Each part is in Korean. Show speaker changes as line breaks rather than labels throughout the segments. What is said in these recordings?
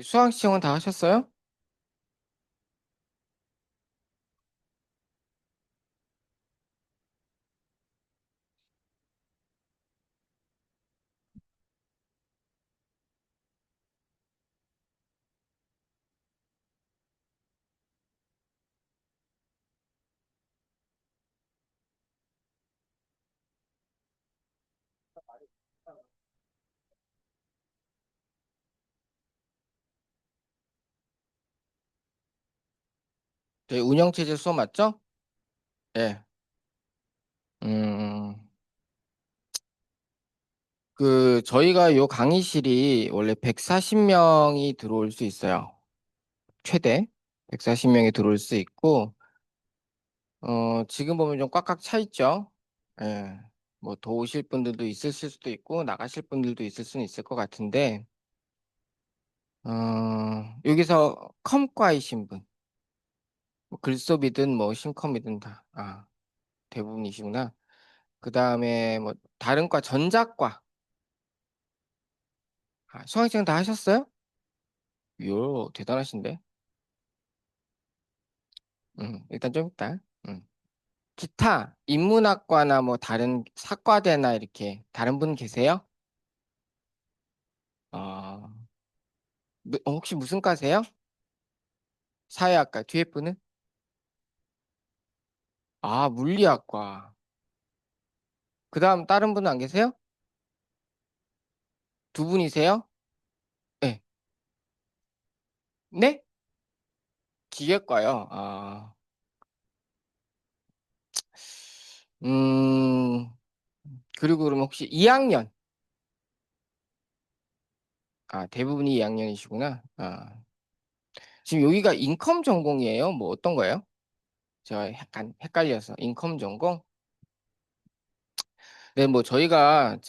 수학 시험은 다 하셨어요? 저희 운영체제 수업 맞죠? 네. 음, 저희가 요 강의실이 원래 140명이 들어올 수 있어요. 최대 140명이 들어올 수 있고, 지금 보면 좀 꽉꽉 차 있죠? 예. 뭐 더 오실 분들도 있으실 수도 있고, 나가실 분들도 있을 수는 있을 것 같은데, 여기서 컴과이신 분, 뭐 글섭이든 뭐 심컴이든 다, 대부분이시구나. 그 다음에 뭐 다른 과 전자과 수강생 다 하셨어요? 요 대단하신데. 일단 좀 있다. 기타 인문학과나 뭐 다른 사과대나 이렇게 다른 분 계세요? 어, 혹시 무슨 과세요? 사회학과 뒤에 분은? 물리학과. 그 다음 다른 분은 안 계세요? 두 분이세요? 네. 네? 기계과요. 음, 그리고 그러면 혹시 2학년? 대부분이 2학년이시구나. 지금 여기가 인컴 전공이에요? 뭐 어떤 거예요? 제가 약간 헷갈려서 인컴 전공? 네, 뭐 제가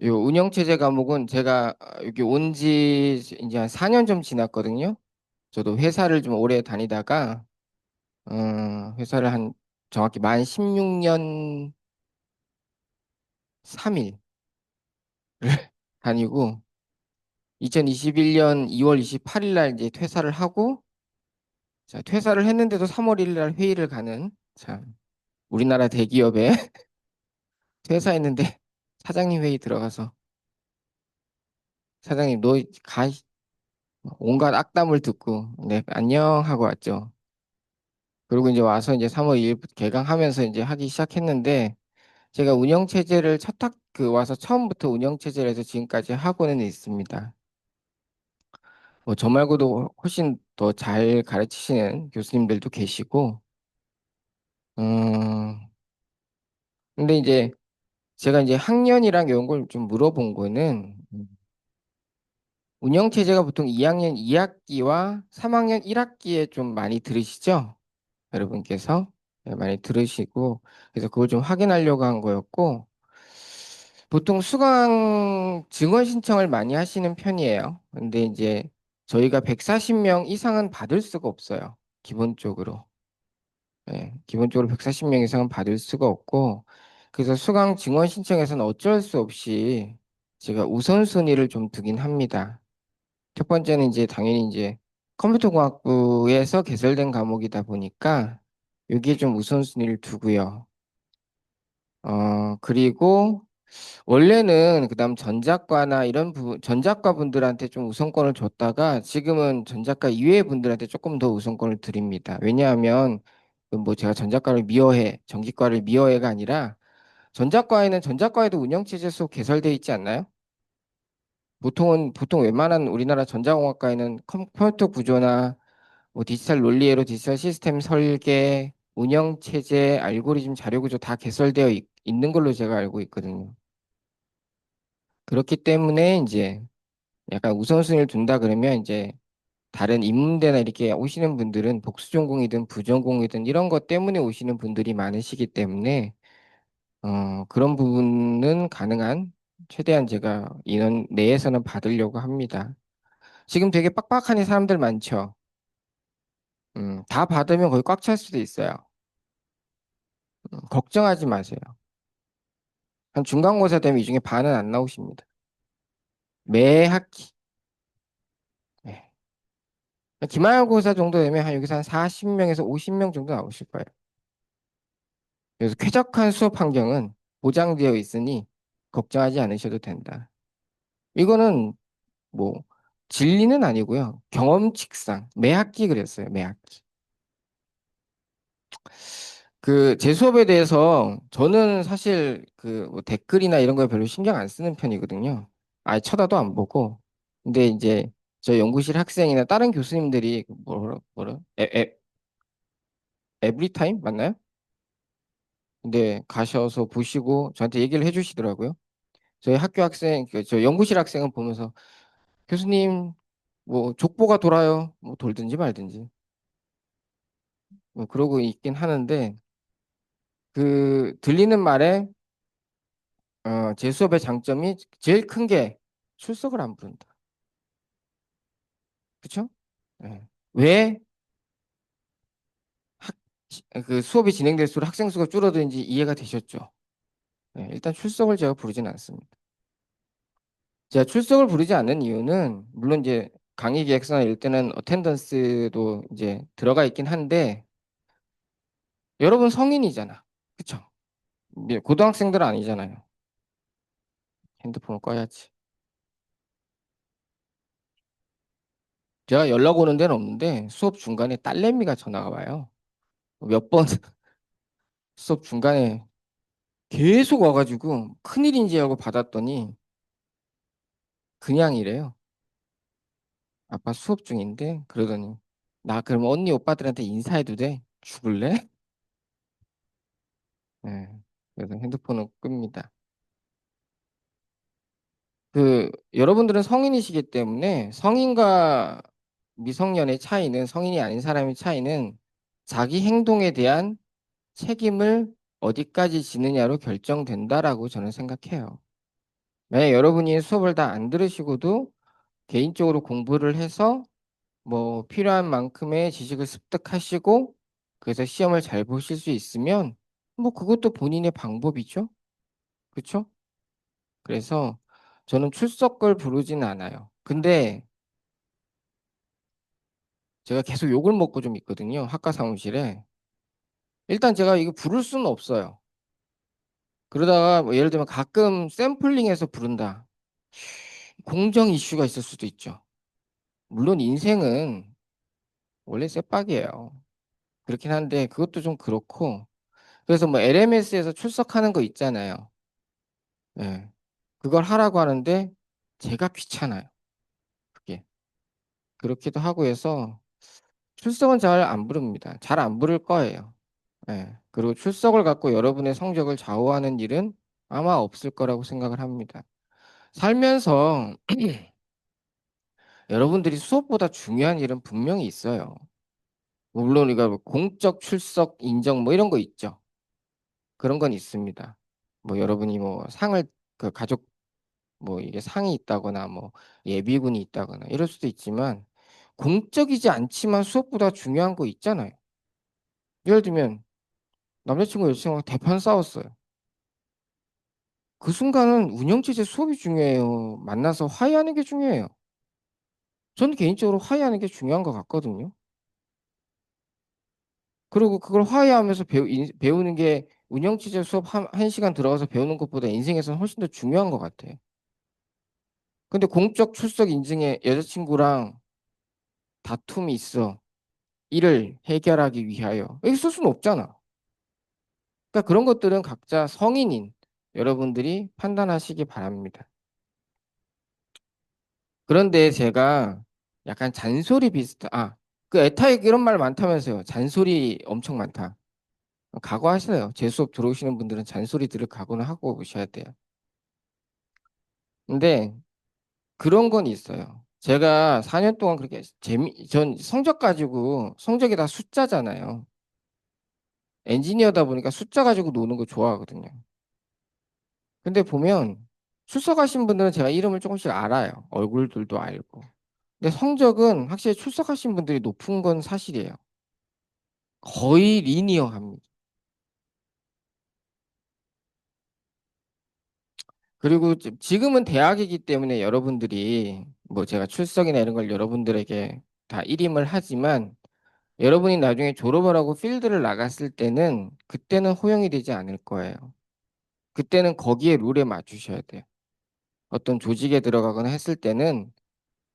요 운영체제 과목은 제가 여기 온지 이제 한 4년 좀 지났거든요. 저도 회사를 좀 오래 다니다가 회사를 한 정확히 만 16년 3일 다니고 2021년 2월 28일 날 이제 퇴사를 하고, 자, 퇴사를 했는데도 3월 1일 날 회의를 가는, 참 우리나라 대기업에 퇴사했는데 사장님 회의 들어가서 사장님 너 가, 온갖 악담을 듣고 네 안녕 하고 왔죠. 그리고 이제 와서 이제 3월 2일부터 개강하면서 이제 하기 시작했는데, 제가 운영 체제를 와서 처음부터 운영 체제를 해서 지금까지 하고는 있습니다. 뭐 저 말고도 훨씬 더 잘 가르치시는 교수님들도 계시고, 음 근데 이제 제가 이제 학년이랑 이런 걸 좀 물어본 거는, 운영 체제가 보통 2학년 2학기와 3학년 1학기에 좀 많이 들으시죠? 여러분께서 네, 많이 들으시고, 그래서 그걸 좀 확인하려고 한 거였고, 보통 수강 증원 신청을 많이 하시는 편이에요. 근데 이제 저희가 140명 이상은 받을 수가 없어요. 기본적으로. 네, 기본적으로 140명 이상은 받을 수가 없고, 그래서 수강 증원 신청에서는 어쩔 수 없이 제가 우선순위를 좀 두긴 합니다. 첫 번째는 이제 당연히 이제 컴퓨터공학부에서 개설된 과목이다 보니까 여기에 좀 우선순위를 두고요. 그리고 원래는 그다음 전자과나 전자과 분들한테 좀 우선권을 줬다가 지금은 전자과 이외의 분들한테 조금 더 우선권을 드립니다. 왜냐하면 그뭐 제가 전자과를 미워해, 전기과를 미워해가 아니라 전자과에는 전자과에도 운영체제 속 개설돼 있지 않나요? 보통 웬만한 우리나라 전자공학과에는 컴퓨터 구조나 뭐 디지털 논리회로 디지털 시스템 설계, 운영체제, 알고리즘, 자료구조 다 개설되어 있는 걸로 제가 알고 있거든요. 그렇기 때문에 이제 약간 우선순위를 둔다 그러면 이제 다른 인문대나 이렇게 오시는 분들은 복수 전공이든 부전공이든 이런 것 때문에 오시는 분들이 많으시기 때문에 그런 부분은 가능한 최대한 제가 인원 내에서는 받으려고 합니다. 지금 되게 빡빡하니 사람들 많죠. 다 받으면 거의 꽉 찰 수도 있어요. 걱정하지 마세요. 한 중간고사 되면 이 중에 반은 안 나오십니다. 매 학기. 네. 기말고사 정도 되면 한 여기서 한 40명에서 50명 정도 나오실 거예요. 그래서 쾌적한 수업 환경은 보장되어 있으니 걱정하지 않으셔도 된다. 이거는 뭐 진리는 아니고요. 경험칙상 매 학기 그랬어요. 매 학기. 그 제 수업에 대해서 저는 사실 그뭐 댓글이나 이런 거에 별로 신경 안 쓰는 편이거든요. 아예 쳐다도 안 보고. 근데 이제 저 연구실 학생이나 다른 교수님들이 뭐라 에브리타임 맞나요? 근데 가셔서 보시고 저한테 얘기를 해주시더라고요. 저희 학교 학생, 저 연구실 학생은 보면서 교수님 뭐 족보가 돌아요. 뭐 돌든지 말든지. 뭐 그러고 있긴 하는데 그 들리는 말에 제 수업의 장점이 제일 큰 게 출석을 안 부른다. 그쵸? 예. 왜 학, 그 수업이 진행될수록 학생 수가 줄어드는지 이해가 되셨죠? 예, 일단 출석을 제가 부르진 않습니다. 제가 출석을 부르지 않는 이유는 물론 이제 강의 기획서나 이럴 때는 어텐던스도 이제 들어가 있긴 한데 여러분 성인이잖아. 그쵸? 고등학생들 아니잖아요. 핸드폰을 꺼야지. 제가 연락 오는 데는 없는데 수업 중간에 딸내미가 전화가 와요. 몇 번 수업 중간에 계속 와가지고 큰일인지 하고 받았더니 그냥 이래요. 아빠 수업 중인데 그러더니 나 그럼 언니 오빠들한테 인사해도 돼? 죽을래? 네. 그래서 핸드폰을 끕니다. 그 여러분들은 성인이시기 때문에 성인과 미성년의 차이는 성인이 아닌 사람의 차이는 자기 행동에 대한 책임을 어디까지 지느냐로 결정된다라고 저는 생각해요. 만약 여러분이 수업을 다 안 들으시고도 개인적으로 공부를 해서 뭐 필요한 만큼의 지식을 습득하시고 그래서 시험을 잘 보실 수 있으면 뭐 그것도 본인의 방법이죠. 그렇죠? 그래서 저는 출석을 부르진 않아요. 근데 제가 계속 욕을 먹고 좀 있거든요. 학과 사무실에. 일단 제가 이거 부를 수는 없어요. 그러다가 뭐 예를 들면 가끔 샘플링해서 부른다. 공정 이슈가 있을 수도 있죠. 물론 인생은 원래 쇠박이에요. 그렇긴 한데 그것도 좀 그렇고 그래서 뭐 LMS에서 출석하는 거 있잖아요. 예. 그걸 하라고 하는데 제가 귀찮아요. 그게. 그렇기도 하고 해서 출석은 잘 안 부릅니다. 잘 안 부를 거예요. 예. 그리고 출석을 갖고 여러분의 성적을 좌우하는 일은 아마 없을 거라고 생각을 합니다. 살면서 여러분들이 수업보다 중요한 일은 분명히 있어요. 물론 이거 뭐 공적 출석 인정 뭐 이런 거 있죠. 그런 건 있습니다. 뭐 여러분이 뭐 상을 그 가족 뭐 이게 상이 있다거나 뭐 예비군이 있다거나 이럴 수도 있지만 공적이지 않지만 수업보다 중요한 거 있잖아요. 예를 들면 남자친구 여자친구가 대판 싸웠어요. 그 순간은 운영체제 수업이 중요해요. 만나서 화해하는 게 중요해요. 저는 개인적으로 화해하는 게 중요한 것 같거든요. 그리고 그걸 화해하면서 배우는 게 운영체제 수업 한 시간 들어가서 배우는 것보다 인생에서는 훨씬 더 중요한 것 같아요. 근데 공적 출석 인증에 여자친구랑 다툼이 있어. 이를 해결하기 위하여. 여기 쓸 수는 없잖아. 그러니까 그런 것들은 각자 성인인 여러분들이 판단하시기 바랍니다. 그런데 제가 약간 잔소리 그 에타익 이런 말 많다면서요. 잔소리 엄청 많다. 각오하세요. 제 수업 들어오시는 분들은 잔소리 들을 각오는 하고 오셔야 돼요. 근데 그런 건 있어요. 제가 4년 동안 그렇게 전 성적 가지고, 성적이 다 숫자잖아요. 엔지니어다 보니까 숫자 가지고 노는 거 좋아하거든요. 근데 보면 출석하신 분들은 제가 이름을 조금씩 알아요. 얼굴들도 알고. 근데 성적은 확실히 출석하신 분들이 높은 건 사실이에요. 거의 리니어합니다. 그리고 지금은 대학이기 때문에 여러분들이 뭐 제가 출석이나 이런 걸 여러분들에게 다 일임을 하지만 여러분이 나중에 졸업을 하고 필드를 나갔을 때는 그때는 허용이 되지 않을 거예요. 그때는 거기에 룰에 맞추셔야 돼요. 어떤 조직에 들어가거나 했을 때는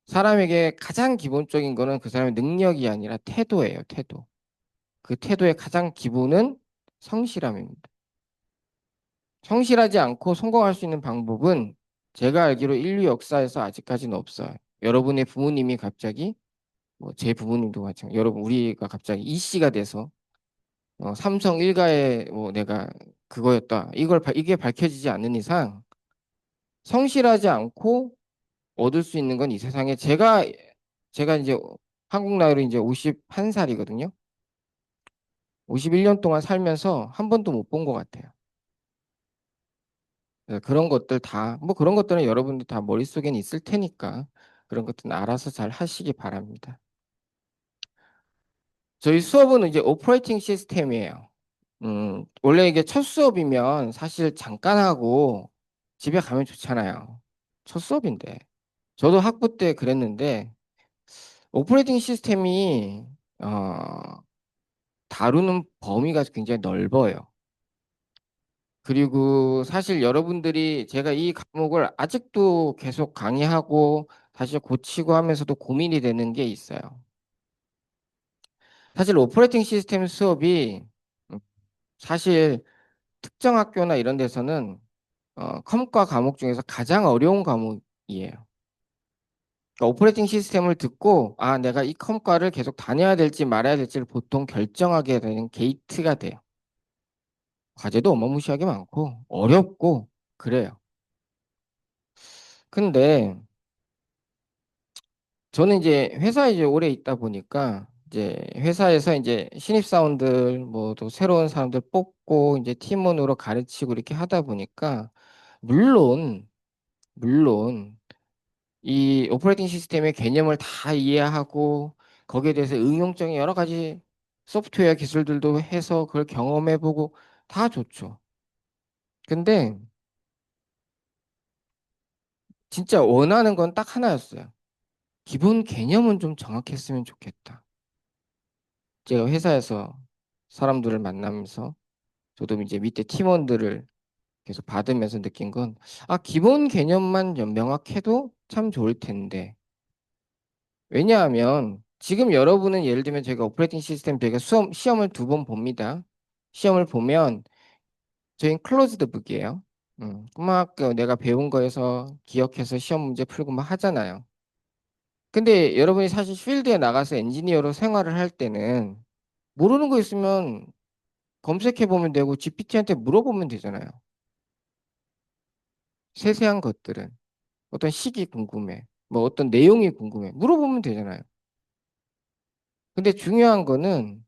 사람에게 가장 기본적인 거는 그 사람의 능력이 아니라 태도예요, 태도. 그 태도의 가장 기본은 성실함입니다. 성실하지 않고 성공할 수 있는 방법은 제가 알기로 인류 역사에서 아직까지는 없어요. 여러분의 부모님이 갑자기 뭐 제 부모님도 마찬가지. 여러분 우리가 갑자기 이 씨가 돼서 삼성 일가의 뭐 내가 그거였다. 이게 밝혀지지 않는 이상 성실하지 않고 얻을 수 있는 건 이 세상에 제가 이제 한국 나이로 이제 51살이거든요. 51년 동안 살면서 한 번도 못 본 것 같아요. 그런 것들 다, 뭐 그런 것들은 여러분들 다 머릿속에는 있을 테니까 그런 것들은 알아서 잘 하시기 바랍니다. 저희 수업은 이제 오퍼레이팅 시스템이에요. 원래 이게 첫 수업이면 사실 잠깐 하고 집에 가면 좋잖아요. 첫 수업인데. 저도 학부 때 그랬는데 오퍼레이팅 시스템이 다루는 범위가 굉장히 넓어요. 그리고 사실 여러분들이 제가 이 과목을 아직도 계속 강의하고 다시 고치고 하면서도 고민이 되는 게 있어요. 사실 오퍼레이팅 시스템 수업이 음, 사실 특정 학교나 이런 데서는 컴과 과목 중에서 가장 어려운 과목이에요. 그러니까 오퍼레이팅 시스템을 듣고 아 내가 이 컴과를 계속 다녀야 될지 말아야 될지를 보통 결정하게 되는 게이트가 돼요. 과제도 어마무시하게 많고 어렵고 그래요. 근데 저는 이제 회사에 이제 오래 있다 보니까 이제 회사에서 이제 신입사원들 뭐 또 새로운 사람들 뽑고 이제 팀원으로 가르치고 이렇게 하다 보니까 물론 물론 이 오퍼레이팅 시스템의 개념을 다 이해하고 거기에 대해서 응용적인 여러 가지 소프트웨어 기술들도 해서 그걸 경험해보고 다 좋죠. 근데 진짜 원하는 건 딱 하나였어요. 기본 개념은 좀 정확했으면 좋겠다. 제가 회사에서 사람들을 만나면서 저도 이제 밑에 팀원들을 계속 받으면서 느낀 건, 아, 기본 개념만 명확해도 참 좋을 텐데. 왜냐하면 지금 여러분은 예를 들면 제가 오퍼레이팅 시스템 저희가 시험을 두 번 봅니다. 시험을 보면 저희는 클로즈드 북이에요. 막 내가 배운 거에서 기억해서 시험 문제 풀고 막 하잖아요. 근데 여러분이 사실 필드에 나가서 엔지니어로 생활을 할 때는 모르는 거 있으면 검색해 보면 되고 GPT한테 물어보면 되잖아요. 세세한 것들은 어떤 식이 궁금해. 뭐 어떤 내용이 궁금해. 물어보면 되잖아요. 근데 중요한 거는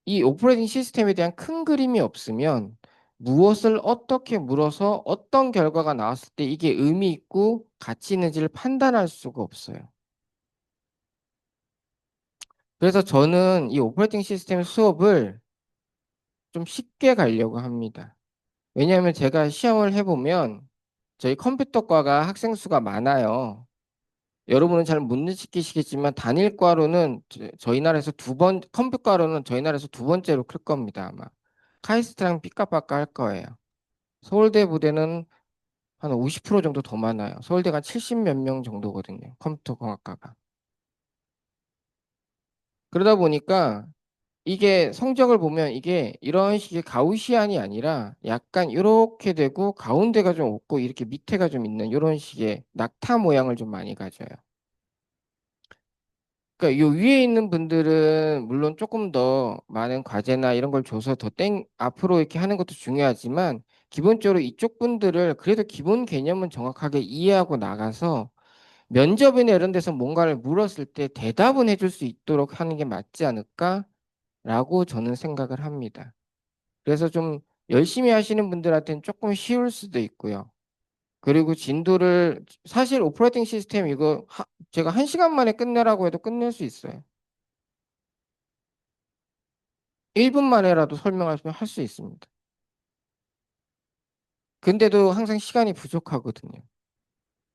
이 오퍼레이팅 시스템에 대한 큰 그림이 없으면 무엇을 어떻게 물어서 어떤 결과가 나왔을 때 이게 의미 있고 가치 있는지를 판단할 수가 없어요. 그래서 저는 이 오퍼레이팅 시스템 수업을 좀 쉽게 가려고 합니다. 왜냐하면 제가 시험을 해보면 저희 컴퓨터과가 학생 수가 많아요. 여러분은 잘 못 느끼시겠지만 단일과로는 저희 나라에서 컴퓨터과로는 저희 나라에서 두 번째로 클 겁니다, 아마. 카이스트랑 삐까빠까 할 거예요. 서울대 부대는 한 50% 정도 더 많아요. 서울대가 70 몇 명 정도거든요. 컴퓨터공학과가. 그러다 보니까 이게 성적을 보면 이게 이런 식의 가우시안이 아니라 약간 이렇게 되고 가운데가 좀 없고 이렇게 밑에가 좀 있는 이런 식의 낙타 모양을 좀 많이 가져요. 그러니까 요 위에 있는 분들은 물론 조금 더 많은 과제나 이런 걸 줘서 앞으로 이렇게 하는 것도 중요하지만 기본적으로 이쪽 분들을 그래도 기본 개념은 정확하게 이해하고 나가서 면접이나 이런 데서 뭔가를 물었을 때 대답은 해줄 수 있도록 하는 게 맞지 않을까라고 저는 생각을 합니다. 그래서 좀 열심히 하시는 분들한테는 조금 쉬울 수도 있고요. 그리고 진도를 사실 오퍼레이팅 시스템 이거 제가 1시간 만에 끝내라고 해도 끝낼 수 있어요. 1분 만에라도 설명하시면 할 수 있습니다. 근데도 항상 시간이 부족하거든요.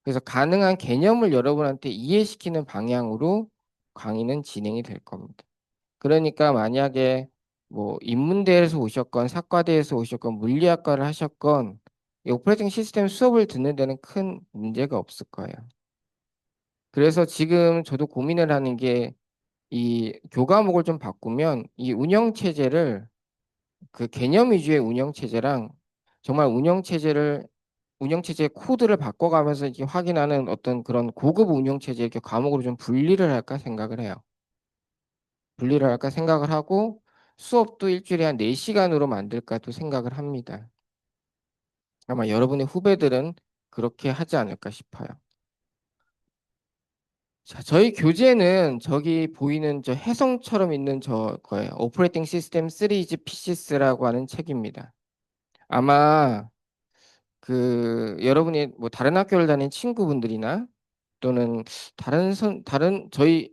그래서 가능한 개념을 여러분한테 이해시키는 방향으로 강의는 진행이 될 겁니다. 그러니까 만약에 뭐 인문대에서 오셨건 사과대에서 오셨건 물리학과를 하셨건 이 오퍼레이팅 시스템 수업을 듣는 데는 큰 문제가 없을 거예요. 그래서 지금 저도 고민을 하는 게 이 교과목을 좀 바꾸면 이 운영 체제를 그 개념 위주의 운영 체제랑 정말 운영 체제의 코드를 바꿔가면서 이렇게 확인하는 어떤 그런 고급 운영 체제 이렇게 과목으로 좀 분리를 할까 생각을 해요. 분리를 할까 생각을 하고 수업도 일주일에 한 4시간으로 만들까 또 생각을 합니다. 아마 여러분의 후배들은 그렇게 하지 않을까 싶어요. 자, 저희 교재는 저기 보이는 저 혜성처럼 있는 저 거예요. 오퍼레이팅 시스템 시리즈 PCS라고 하는 책입니다. 아마 그 여러분이 뭐 다른 학교를 다닌 친구분들이나 또는 다른 저희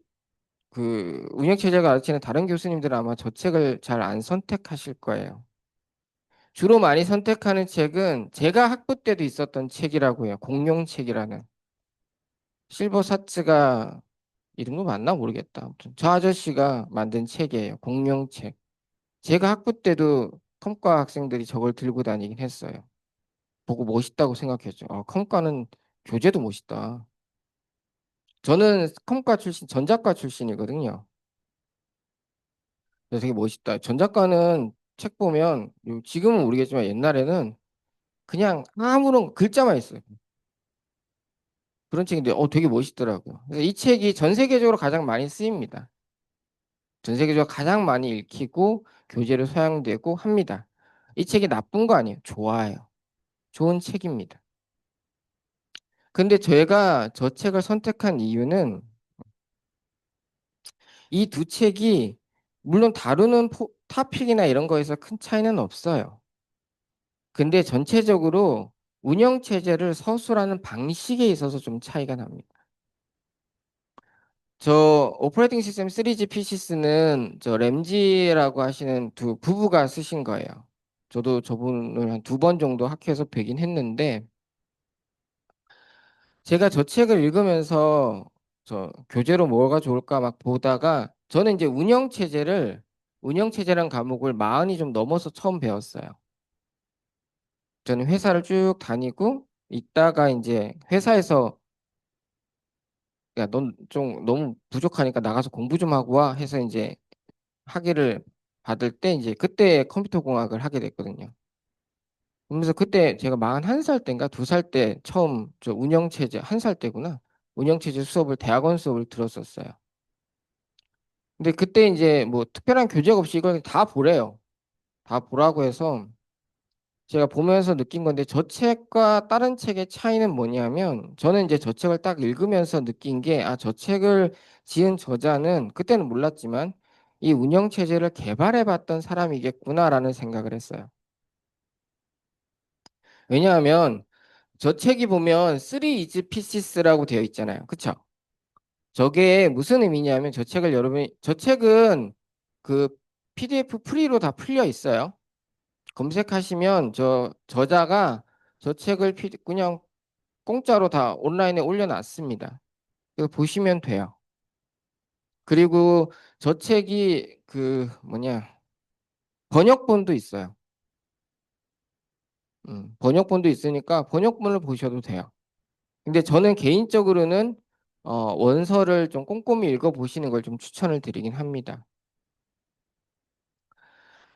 그 운영체제가 가르치는 다른 교수님들은 아마 저 책을 잘 안 선택하실 거예요. 주로 많이 선택하는 책은 제가 학부 때도 있었던 책이라고 해요. 공룡책이라는. 실버사츠가 이름도 맞나 모르겠다. 아무튼 저 아저씨가 만든 책이에요. 공룡책. 제가 학부 때도 컴과 학생들이 저걸 들고 다니긴 했어요. 보고 멋있다고 생각했죠. 아, 컴과는 교재도 멋있다. 저는 컴과 출신, 전작가 출신이거든요. 그래서 되게 멋있다. 전작가는 책 보면 지금은 모르겠지만 옛날에는 그냥 아무런 글자만 있어요. 그런 책인데 되게 멋있더라고요. 그래서 이 책이 전 세계적으로 가장 많이 쓰입니다. 전 세계적으로 가장 많이 읽히고 교재로 사용되고 합니다. 이 책이 나쁜 거 아니에요. 좋아요. 좋은 책입니다. 근데 제가 저 책을 선택한 이유는 이 두 책이 물론 다루는 타픽이나 이런 거에서 큰 차이는 없어요. 근데 전체적으로 운영 체제를 서술하는 방식에 있어서 좀 차이가 납니다. 저 오퍼레이팅 시스템 3G PCS는 저 램지라고 하시는 두 부부가 쓰신 거예요. 저도 저분을 한 2번 정도 학회에서 뵈긴 했는데 제가 저 책을 읽으면서 저 교재로 뭐가 좋을까 막 보다가 저는 이제 운영 체제란 과목을 마흔이 좀 넘어서 처음 배웠어요. 저는 회사를 쭉 다니고 있다가 이제 회사에서 야, 넌 좀 너무 부족하니까 나가서 공부 좀 하고 와 해서 이제 학위를 받을 때 이제 그때 컴퓨터 공학을 하게 됐거든요. 그러면서 그때 제가 41살 때인가 2살 때 처음 저 운영체제 1살 때구나. 운영체제 수업을 대학원 수업을 들었었어요. 근데 그때 이제 뭐 특별한 교재가 없이 이걸 다 보래요. 다 보라고 해서 제가 보면서 느낀 건데 저 책과 다른 책의 차이는 뭐냐면 저는 이제 저 책을 딱 읽으면서 느낀 게 아, 저 책을 지은 저자는 그때는 몰랐지만 이 운영 체제를 개발해 봤던 사람이겠구나라는 생각을 했어요. 왜냐하면 저 책이 보면 3 is pieces라고 되어 있잖아요. 그쵸? 저게 무슨 의미냐면 저 책은 그 PDF 프리로 다 풀려 있어요. 검색하시면 저 저자가 저 책을 그냥 공짜로 다 온라인에 올려놨습니다. 이거 보시면 돼요. 그리고 저 책이 그 뭐냐 번역본도 있어요. 번역본도 있으니까 번역본을 보셔도 돼요. 근데 저는 개인적으로는 원서를 좀 꼼꼼히 읽어보시는 걸 좀 추천을 드리긴 합니다.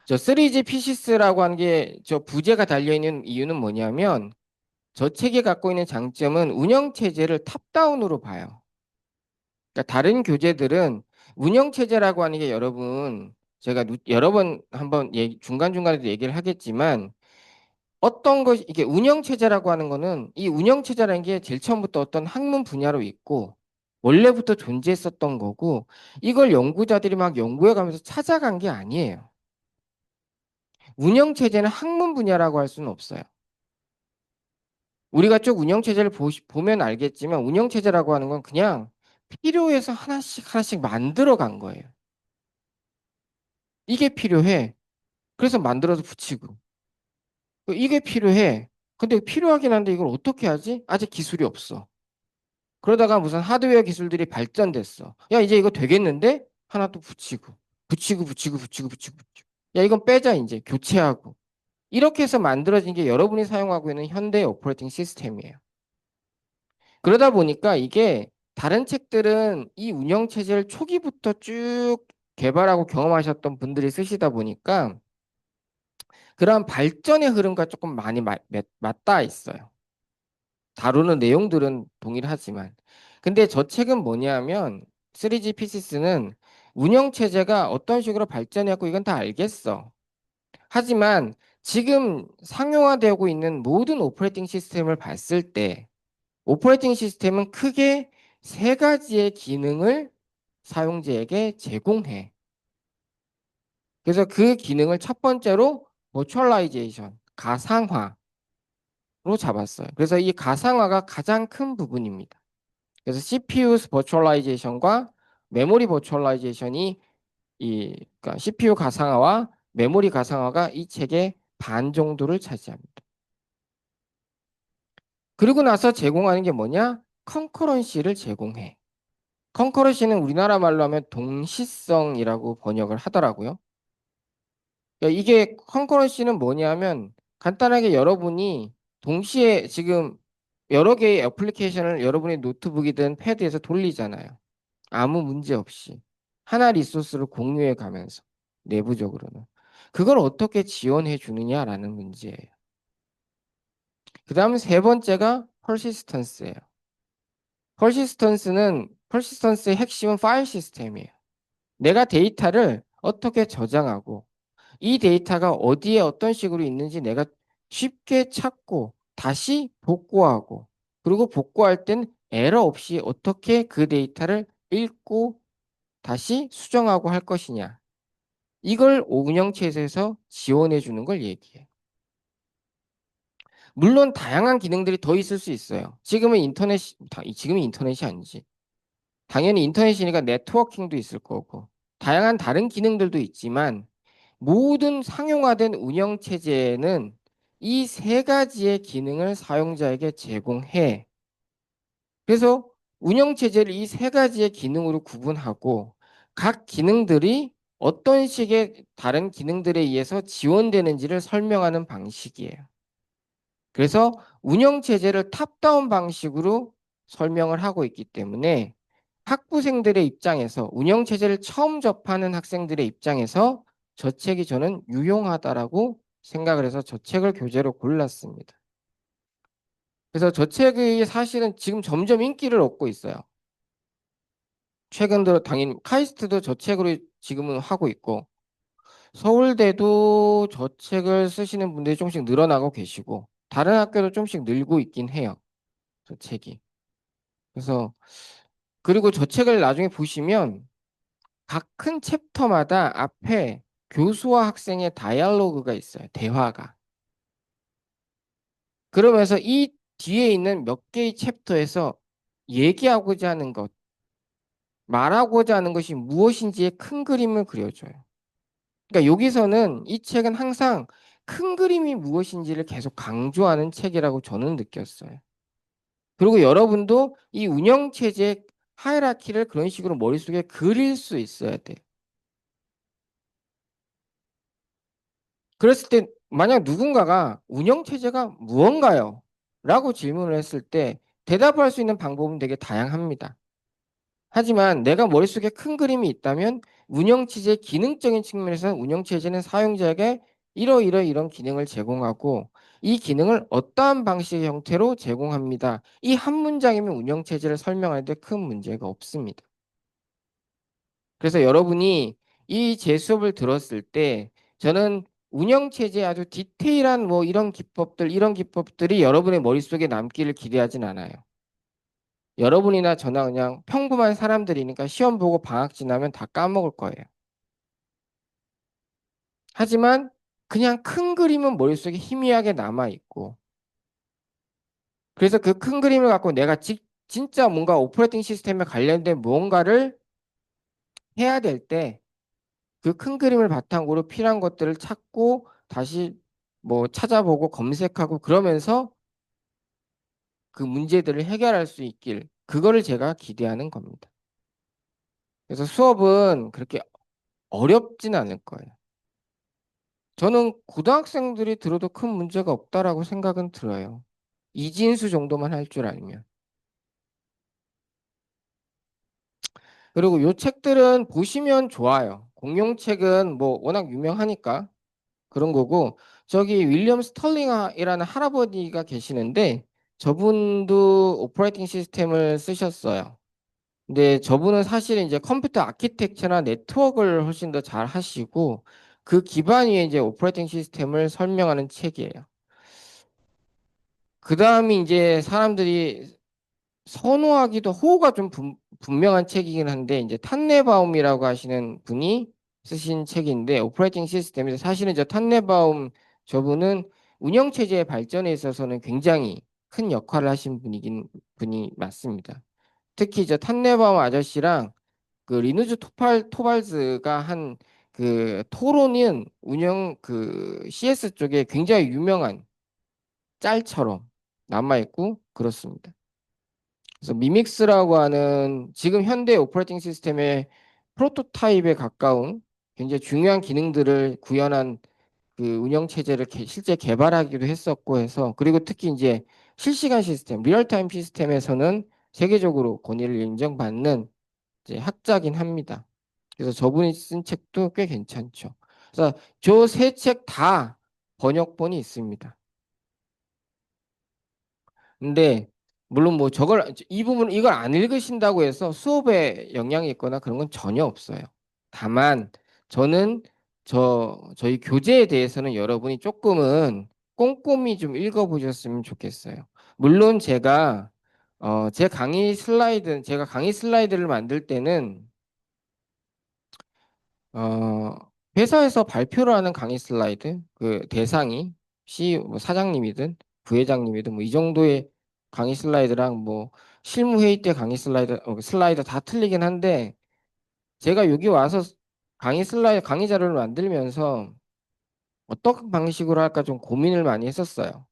저 3G 피시스라고 하는 게 저 부제가 달려있는 이유는 뭐냐면 저 책이 갖고 있는 장점은 운영 체제를 탑다운으로 봐요. 그러니까 다른 교재들은 운영 체제라고 하는 게 여러분 제가 여러 번 한번 중간중간에도 얘기를 하겠지만 어떤 것 이게 운영 체제라고 하는 거는 이 운영 체제라는 게 제일 처음부터 어떤 학문 분야로 있고 원래부터 존재했었던 거고 이걸 연구자들이 막 연구해 가면서 찾아간 게 아니에요. 운영 체제는 학문 분야라고 할 수는 없어요. 우리가 쭉 운영 체제를 보면 알겠지만 운영 체제라고 하는 건 그냥 필요해서 하나씩 하나씩 만들어 간 거예요. 이게 필요해. 그래서 만들어서 붙이고. 이게 필요해. 근데 필요하긴 한데 이걸 어떻게 하지? 아직 기술이 없어. 그러다가 무슨 하드웨어 기술들이 발전됐어. 야, 이제 이거 되겠는데? 하나 또 붙이고. 야, 이건 빼자, 이제. 교체하고. 이렇게 해서 만들어진 게 여러분이 사용하고 있는 현대 오퍼레이팅 시스템이에요. 그러다 보니까 이게 다른 책들은 이 운영 체제를 초기부터 쭉 개발하고 경험하셨던 분들이 쓰시다 보니까 그런 발전의 흐름과 조금 많이 맞닿아 있어요. 다루는 내용들은 동일하지만. 근데 저 책은 뭐냐면 3G PCS는 운영 체제가 어떤 식으로 발전했고 이건 다 알겠어. 하지만 지금 상용화되고 있는 모든 오퍼레이팅 시스템을 봤을 때 오퍼레이팅 시스템은 크게 세 가지의 기능을 사용자에게 제공해. 그래서 그 기능을 첫 번째로 버추얼라이제이션, 가상화로 잡았어요. 그래서 이 가상화가 가장 큰 부분입니다. 그래서 CPU 버추얼라이제이션과 메모리 버추얼라이제이션이 그러니까 CPU 가상화와 메모리 가상화가 이 책의 반 정도를 차지합니다. 그리고 나서 제공하는 게 뭐냐? 컨커런시를 제공해. 컨커런시는 우리나라 말로 하면 동시성이라고 번역을 하더라고요. 그러니까 이게 컨커런시는 뭐냐면 간단하게 여러분이 동시에 지금 여러 개의 애플리케이션을 여러분의 노트북이든 패드에서 돌리잖아요. 아무 문제 없이. 하나 리소스를 공유해 가면서 내부적으로는. 그걸 어떻게 지원해 주느냐라는 문제예요. 그 다음 세 번째가 퍼시스턴스예요. 퍼시스턴스의 핵심은 파일 시스템이에요. 내가 데이터를 어떻게 저장하고 이 데이터가 어디에 어떤 식으로 있는지 내가 쉽게 찾고 다시 복구하고 그리고 복구할 땐 에러 없이 어떻게 그 데이터를 읽고 다시 수정하고 할 것이냐. 이걸 운영체에서 지원해 주는 걸 얘기해. 물론 다양한 기능들이 더 있을 수 있어요. 지금은 인터넷이 아니지. 당연히 인터넷이니까 네트워킹도 있을 거고, 다양한 다른 기능들도 있지만, 모든 상용화된 운영 체제는 이 세 가지의 기능을 사용자에게 제공해. 그래서 운영 체제를 이 세 가지의 기능으로 구분하고 각 기능들이 어떤 식의 다른 기능들에 의해서 지원되는지를 설명하는 방식이에요. 그래서 운영 체제를 탑다운 방식으로 설명을 하고 있기 때문에 학부생들의 입장에서 운영 체제를 처음 접하는 학생들의 입장에서 저 책이 저는 유용하다라고 생각을 해서 저 책을 교재로 골랐습니다. 그래서 저 책이 사실은 지금 점점 인기를 얻고 있어요. 최근 들어 당연히 카이스트도 저 책으로 지금은 하고 있고 서울대도 저 책을 쓰시는 분들이 조금씩 늘어나고 계시고 다른 학교도 조금씩 늘고 있긴 해요. 저 책이. 그래서 그리고 저 책을 나중에 보시면 각 큰 챕터마다 앞에 교수와 학생의 다이얼로그가 있어요. 대화가. 그러면서 이 뒤에 있는 몇 개의 챕터에서 얘기하고자 하는 것, 말하고자 하는 것이 무엇인지의 큰 그림을 그려줘요. 그러니까 여기서는 이 책은 항상 큰 그림이 무엇인지를 계속 강조하는 책이라고 저는 느꼈어요. 그리고 여러분도 이 운영체제 하이라키를 그런 식으로 머릿속에 그릴 수 있어야 돼. 그랬을 때 만약 누군가가 운영체제가 무언가요? 라고 질문을 했을 때 대답할 수 있는 방법은 되게 다양합니다. 하지만 내가 머릿속에 큰 그림이 있다면 운영체제의 기능적인 측면에서 운영체제는 사용자에게 이런 기능을 제공하고 이 기능을 어떠한 방식의 형태로 제공합니다. 이 한 문장이면 운영체제를 설명하는데 큰 문제가 없습니다. 그래서 여러분이 이 제 수업을 들었을 때 저는 운영체제의 아주 디테일한 뭐 이런 기법들이 여러분의 머릿속에 남기를 기대하진 않아요. 여러분이나 저나 그냥 평범한 사람들이니까 시험 보고 방학 지나면 다 까먹을 거예요. 하지만 그냥 큰 그림은 머릿속에 희미하게 남아있고 그래서 그 큰 그림을 갖고 내가 진짜 뭔가 오퍼레이팅 시스템에 관련된 무언가를 해야 될 때 그 큰 그림을 바탕으로 필요한 것들을 찾고 다시 뭐 찾아보고 검색하고 그러면서 그 문제들을 해결할 수 있길 그거를 제가 기대하는 겁니다. 그래서 수업은 그렇게 어렵진 않을 거예요. 저는 고등학생들이 들어도 큰 문제가 없다라고 생각은 들어요. 이진수 정도만 할 줄 알면. 그리고 요 책들은 보시면 좋아요. 공룡책은 뭐 워낙 유명하니까 그런 거고 저기 윌리엄 스털링이라는 할아버지가 계시는데 저분도 오퍼레이팅 시스템을 쓰셨어요. 근데 저분은 사실은 이제 컴퓨터 아키텍처나 네트워크를 훨씬 더 잘 하시고 그 기반 위에 이제 오퍼레이팅 시스템을 설명하는 책이에요. 그 다음이 이제 사람들이 선호하기도 호가 좀 분명한 책이긴 한데 이제 탄네바움이라고 하시는 분이 쓰신 책인데 오퍼레이팅 시스템에서 사실은 저 탄네바움 저분은 운영 체제의 발전에 있어서는 굉장히 큰 역할을 하신 분이 맞습니다. 특히 저 탄네바움 아저씨랑 그 리누즈 토발즈가 한 그 토론은 운영 그 CS 쪽에 굉장히 유명한 짤처럼 남아있고 그렇습니다. 그래서 미믹스라고 하는 지금 현대 오퍼레이팅 시스템의 프로토타입에 가까운 굉장히 중요한 기능들을 구현한 그 운영 체제를 실제 개발하기도 했었고 해서 그리고 특히 이제 실시간 시스템, 리얼타임 시스템에서는 세계적으로 권위를 인정받는 이제 학자긴 합니다. 그래서 저분이 쓴 책도 꽤 괜찮죠. 그래서 저 세 책 다 번역본이 있습니다. 근데 물론 뭐 저걸 이 부분 이걸 안 읽으신다고 해서 수업에 영향이 있거나 그런 건 전혀 없어요. 다만 저는 저희 교재에 대해서는 여러분이 조금은 꼼꼼히 좀 읽어보셨으면 좋겠어요. 물론 제가 강의 슬라이드를 만들 때는 어, 회사에서 발표를 하는 강의 슬라이드, 그 대상이 CEO, 뭐 사장님이든 부회장님이든 뭐 이 정도의 강의 슬라이드랑 뭐 실무 회의 때 강의 슬라이드 다 틀리긴 한데 제가 여기 와서 강의 자료를 만들면서 어떤 방식으로 할까 좀 고민을 많이 했었어요.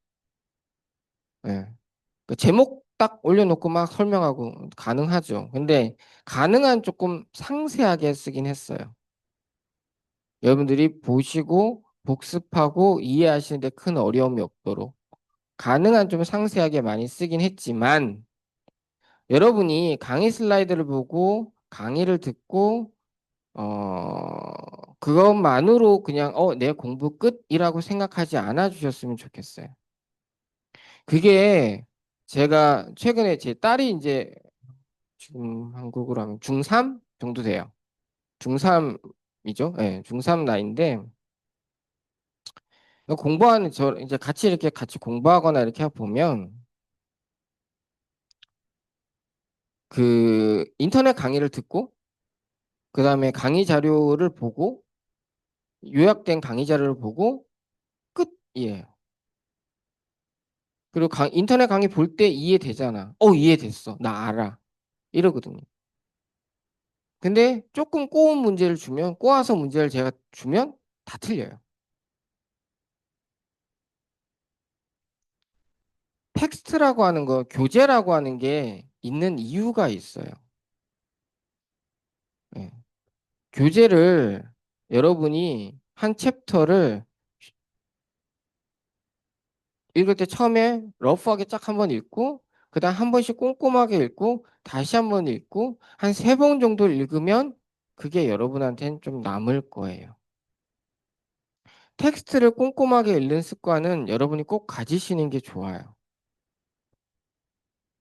예. 그 제목 딱 올려놓고 막 설명하고 가능하죠. 근데 가능한 조금 상세하게 쓰긴 했어요. 여러분들이 보시고 복습하고 이해하시는 데 큰 어려움이 없도록 가능한 좀 상세하게 많이 쓰긴 했지만 여러분이 강의 슬라이드를 보고 강의를 듣고 그것만으로 그냥 내 공부 끝이라고 생각하지 않아 주셨으면 좋겠어요. 그게 제가 최근에 제 딸이 이제 지금 한국으로 하면 중3 정도 돼요. 중3이죠. 예, 중3 나이인데 공부하는 저 이제 같이 이렇게 같이 공부하거나 이렇게 보면 그 인터넷 강의를 듣고 그다음에 강의 자료를 보고 요약된 강의 자료를 보고 끝이에요. 그리고 인터넷 강의 볼 때 이해되잖아. 이해됐어. 나 알아. 이러거든요. 근데 조금 꼬아서 문제를 제가 주면 다 틀려요. 텍스트라고 하는 거, 교재라고 하는 게 있는 이유가 있어요. 예. 교재를 여러분이 한 챕터를 읽을 때 처음에 러프하게 쫙 한번 읽고 그다음 한 번씩 꼼꼼하게 읽고 다시 한 번 읽고 한 세 번 정도 읽으면 그게 여러분한테는 좀 남을 거예요. 텍스트를 꼼꼼하게 읽는 습관은 여러분이 꼭 가지시는 게 좋아요.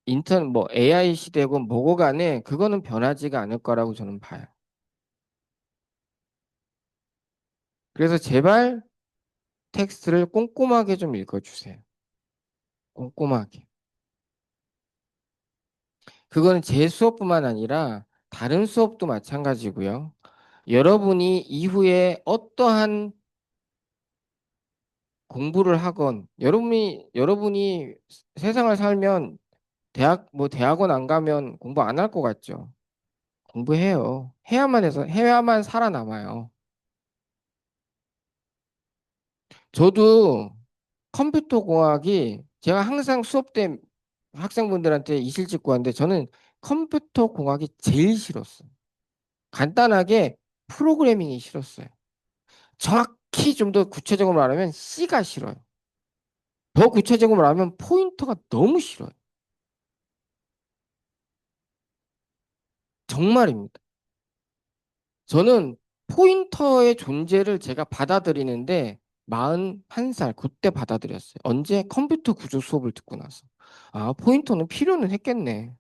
인터넷 뭐 AI 시대고 뭐고 간에 그거는 변하지가 않을 거라고 저는 봐요. 그래서 제발 텍스트를 꼼꼼하게 좀 읽어주세요. 꼼꼼하게. 그거는 제 수업뿐만 아니라 다른 수업도 마찬가지고요. 여러분이 이후에 어떠한 공부를 하건 여러분이 세상을 살면 대학원 안 가면 공부 안 할 것 같죠? 공부해요. 해야만 살아남아요. 저도 컴퓨터 공학이 제가 항상 수업 때 학생분들한테 이실직 구하는데 저는 컴퓨터 공학이 제일 싫었어요. 간단하게 프로그래밍이 싫었어요. 정확히 좀 더 구체적으로 말하면 C가 싫어요. 더 구체적으로 말하면 포인터가 너무 싫어요. 정말입니다. 저는 포인터의 존재를 제가 받아들이는데 41살 그때 받아들였어요. 언제? 컴퓨터 구조 수업을 듣고 나서. 아, 포인터는 필요는 했겠네.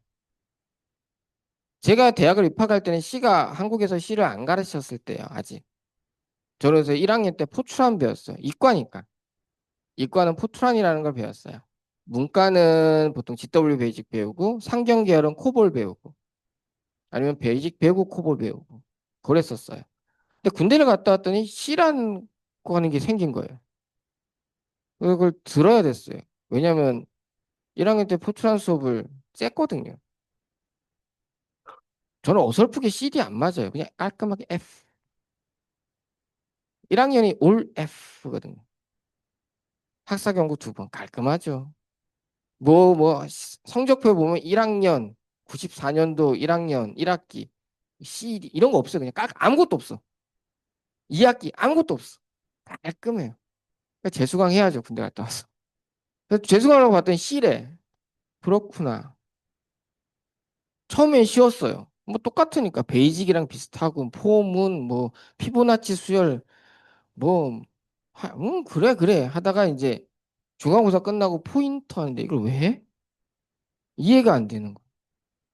제가 대학을 입학할 때는 C가 한국에서 C를 안 가르쳤을 때요, 아직. 저는 그래서 1학년 때 포트란 배웠어요. 이과니까. 이과는 포트란이라는 걸 배웠어요. 문과는 보통 GW 베이직 배우고 상경 계열은 코볼 배우고 아니면 베이직 배우고 코볼 배우고 그랬었어요. 근데 군대를 갔다 왔더니 C라는 거 하는 게 생긴 거예요. 그래서 그걸 들어야 됐어요. 왜냐면 1학년 때 포트란 수업을 쬐거든요. 저는 어설프게 CD 안 맞아요. 그냥 깔끔하게 F. 1학년이 올 F거든요. 학사 경고 2번 깔끔하죠. 성적표 보면 1학년 94년도 1학년 1학기 CD 이런 거 없어요. 그냥 아무것도 없어. 2학기 아무것도 없어. 깔끔해요. 그러니까 재수강 해야죠. 군대 갔다 와서. 그래서 재수강하고 봤더니 C래. 그렇구나. 처음엔 쉬웠어요. 뭐 똑같으니까 베이직이랑 비슷하고 폼은 뭐 피보나치 수열 뭐 그래 그래 하다가 이제 중간고사 끝나고 포인터 하는데 이걸 왜 해? 이해가 안 되는 거야.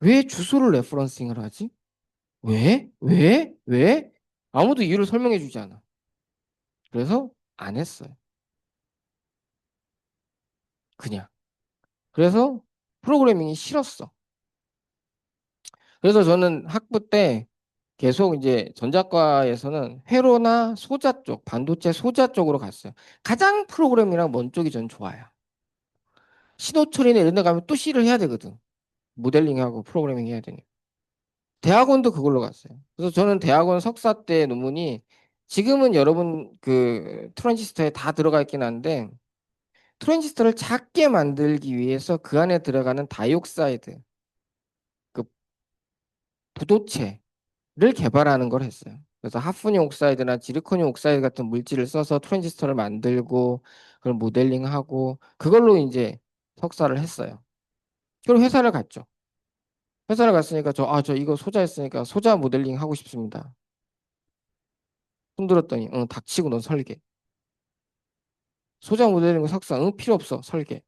왜 주소를 레퍼런싱을 하지? 왜? 왜? 왜? 아무도 이유를 설명해 주지 않아. 그래서 안 했어요. 그냥. 그래서 프로그래밍이 싫었어. 그래서 저는 학부 때 계속 이제 전자과에서는 회로나 소자 쪽, 반도체 소자 쪽으로 갔어요. 가장 프로그래밍이랑 먼 쪽이 전 좋아요. 신호 처리나 이런 데 가면 또 C를 해야 되거든. 모델링하고 프로그래밍 해야 되니까. 대학원도 그걸로 갔어요. 그래서 저는 대학원 석사 때 논문이 지금은 여러분 그 트랜지스터에 다 들어가 있긴 한데 트랜지스터를 작게 만들기 위해서 그 안에 들어가는 다이옥사이드, 그 부도체 를 개발하는 걸 했어요. 그래서 하프니um 옥사이드나 지르코늄 옥사이드 같은 물질을 써서 트랜지스터를 만들고 그걸 모델링하고 그걸로 이제 석사를 했어요. 그리고 회사를 갔죠. 회사를 갔으니까 저 이거 소자 했으니까 소자 모델링 하고 싶습니다. 손들었더니 응, 닥치고 넌 설계. 소자 모델링 석사 응, 필요 없어. 설계.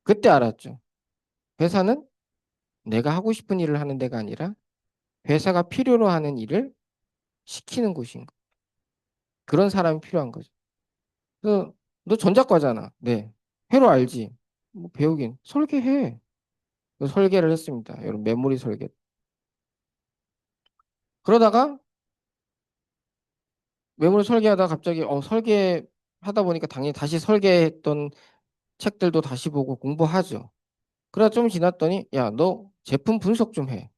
그때 알았죠. 회사는 내가 하고 싶은 일을 하는 데가 아니라 회사가 필요로 하는 일을 시키는 곳인 거. 그런 사람이 필요한 거죠. 너 전자과잖아. 네. 회로 알지? 뭐 배우긴. 설계해. 그래서 설계를 했습니다. 여러분, 메모리 설계. 그러다가 메모리 설계하다가 갑자기 설계하다 보니까 당연히 다시 설계했던 책들도 다시 보고 공부하죠. 그러다 좀 지났더니 야, 너 제품 분석 좀 해.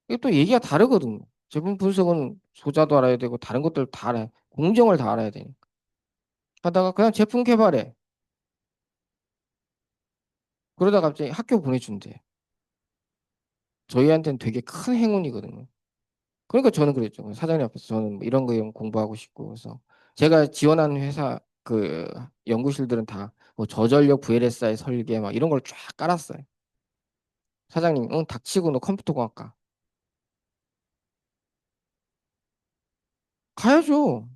이게 또 얘기가 다르거든요. 제품 분석은 소자도 알아야 되고 다른 것들 다 알아야, 공정을 다 알아야 되니까. 하다가 그냥 제품 개발해. 그러다 갑자기 학교 보내준대. 저희한테는 되게 큰 행운이거든요. 그러니까 저는 그랬죠. 사장님 앞에서 저는 뭐 이런 거 공부하고 싶고 그래서 제가 지원하는 회사 그 연구실들은 다 뭐 저전력 VLSI 설계 막 이런 걸 쫙 깔았어요. 사장님, 응, 닥치고 너 컴퓨터공학과 가야죠.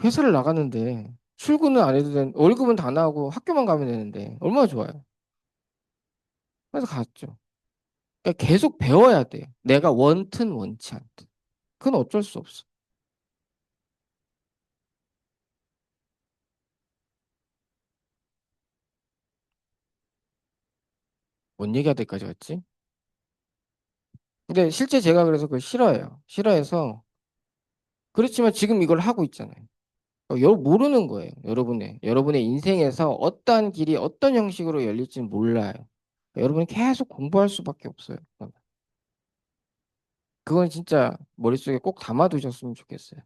회사를 나갔는데 출근은 안 해도 되는 월급은 다 나오고 학교만 가면 되는데 얼마나 좋아요. 그래서 갔죠. 그러니까 계속 배워야 돼요. 내가 원튼 원치 않든. 그건 어쩔 수 없어. 뭔 얘기가 될까지 왔지? 근데 실제 제가 그래서 그걸 싫어해요. 싫어해서 그렇지만 지금 이걸 하고 있잖아요. 모르는 거예요. 여러분의 인생에서 어떠한 길이 어떤 형식으로 열릴지는 몰라요. 여러분이 계속 공부할 수밖에 없어요. 그건 진짜 머릿속에 꼭 담아두셨으면 좋겠어요.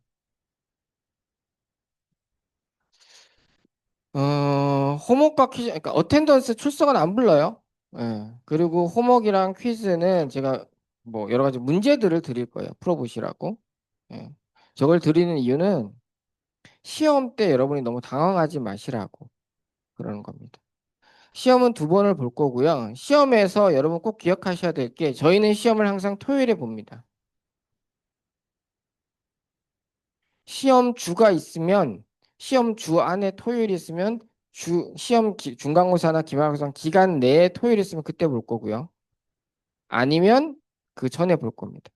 호목과 퀴즈, 그러니까 어텐던스 출석은 안 불러요. 예. 그리고 호목이랑 퀴즈는 제가 뭐 여러 가지 문제들을 드릴 거예요. 풀어보시라고. 예. 저걸 드리는 이유는 시험 때 여러분이 너무 당황하지 마시라고 그러는 겁니다. 시험은 두 번을 볼 거고요. 시험에서 여러분 꼭 기억하셔야 될 게 저희는 시험을 항상 토요일에 봅니다. 시험 주가 있으면 시험 주 안에 토요일이 있으면 중간고사나 기말고사 기간 내에 토요일이 있으면 그때 볼 거고요. 아니면 그 전에 볼 겁니다.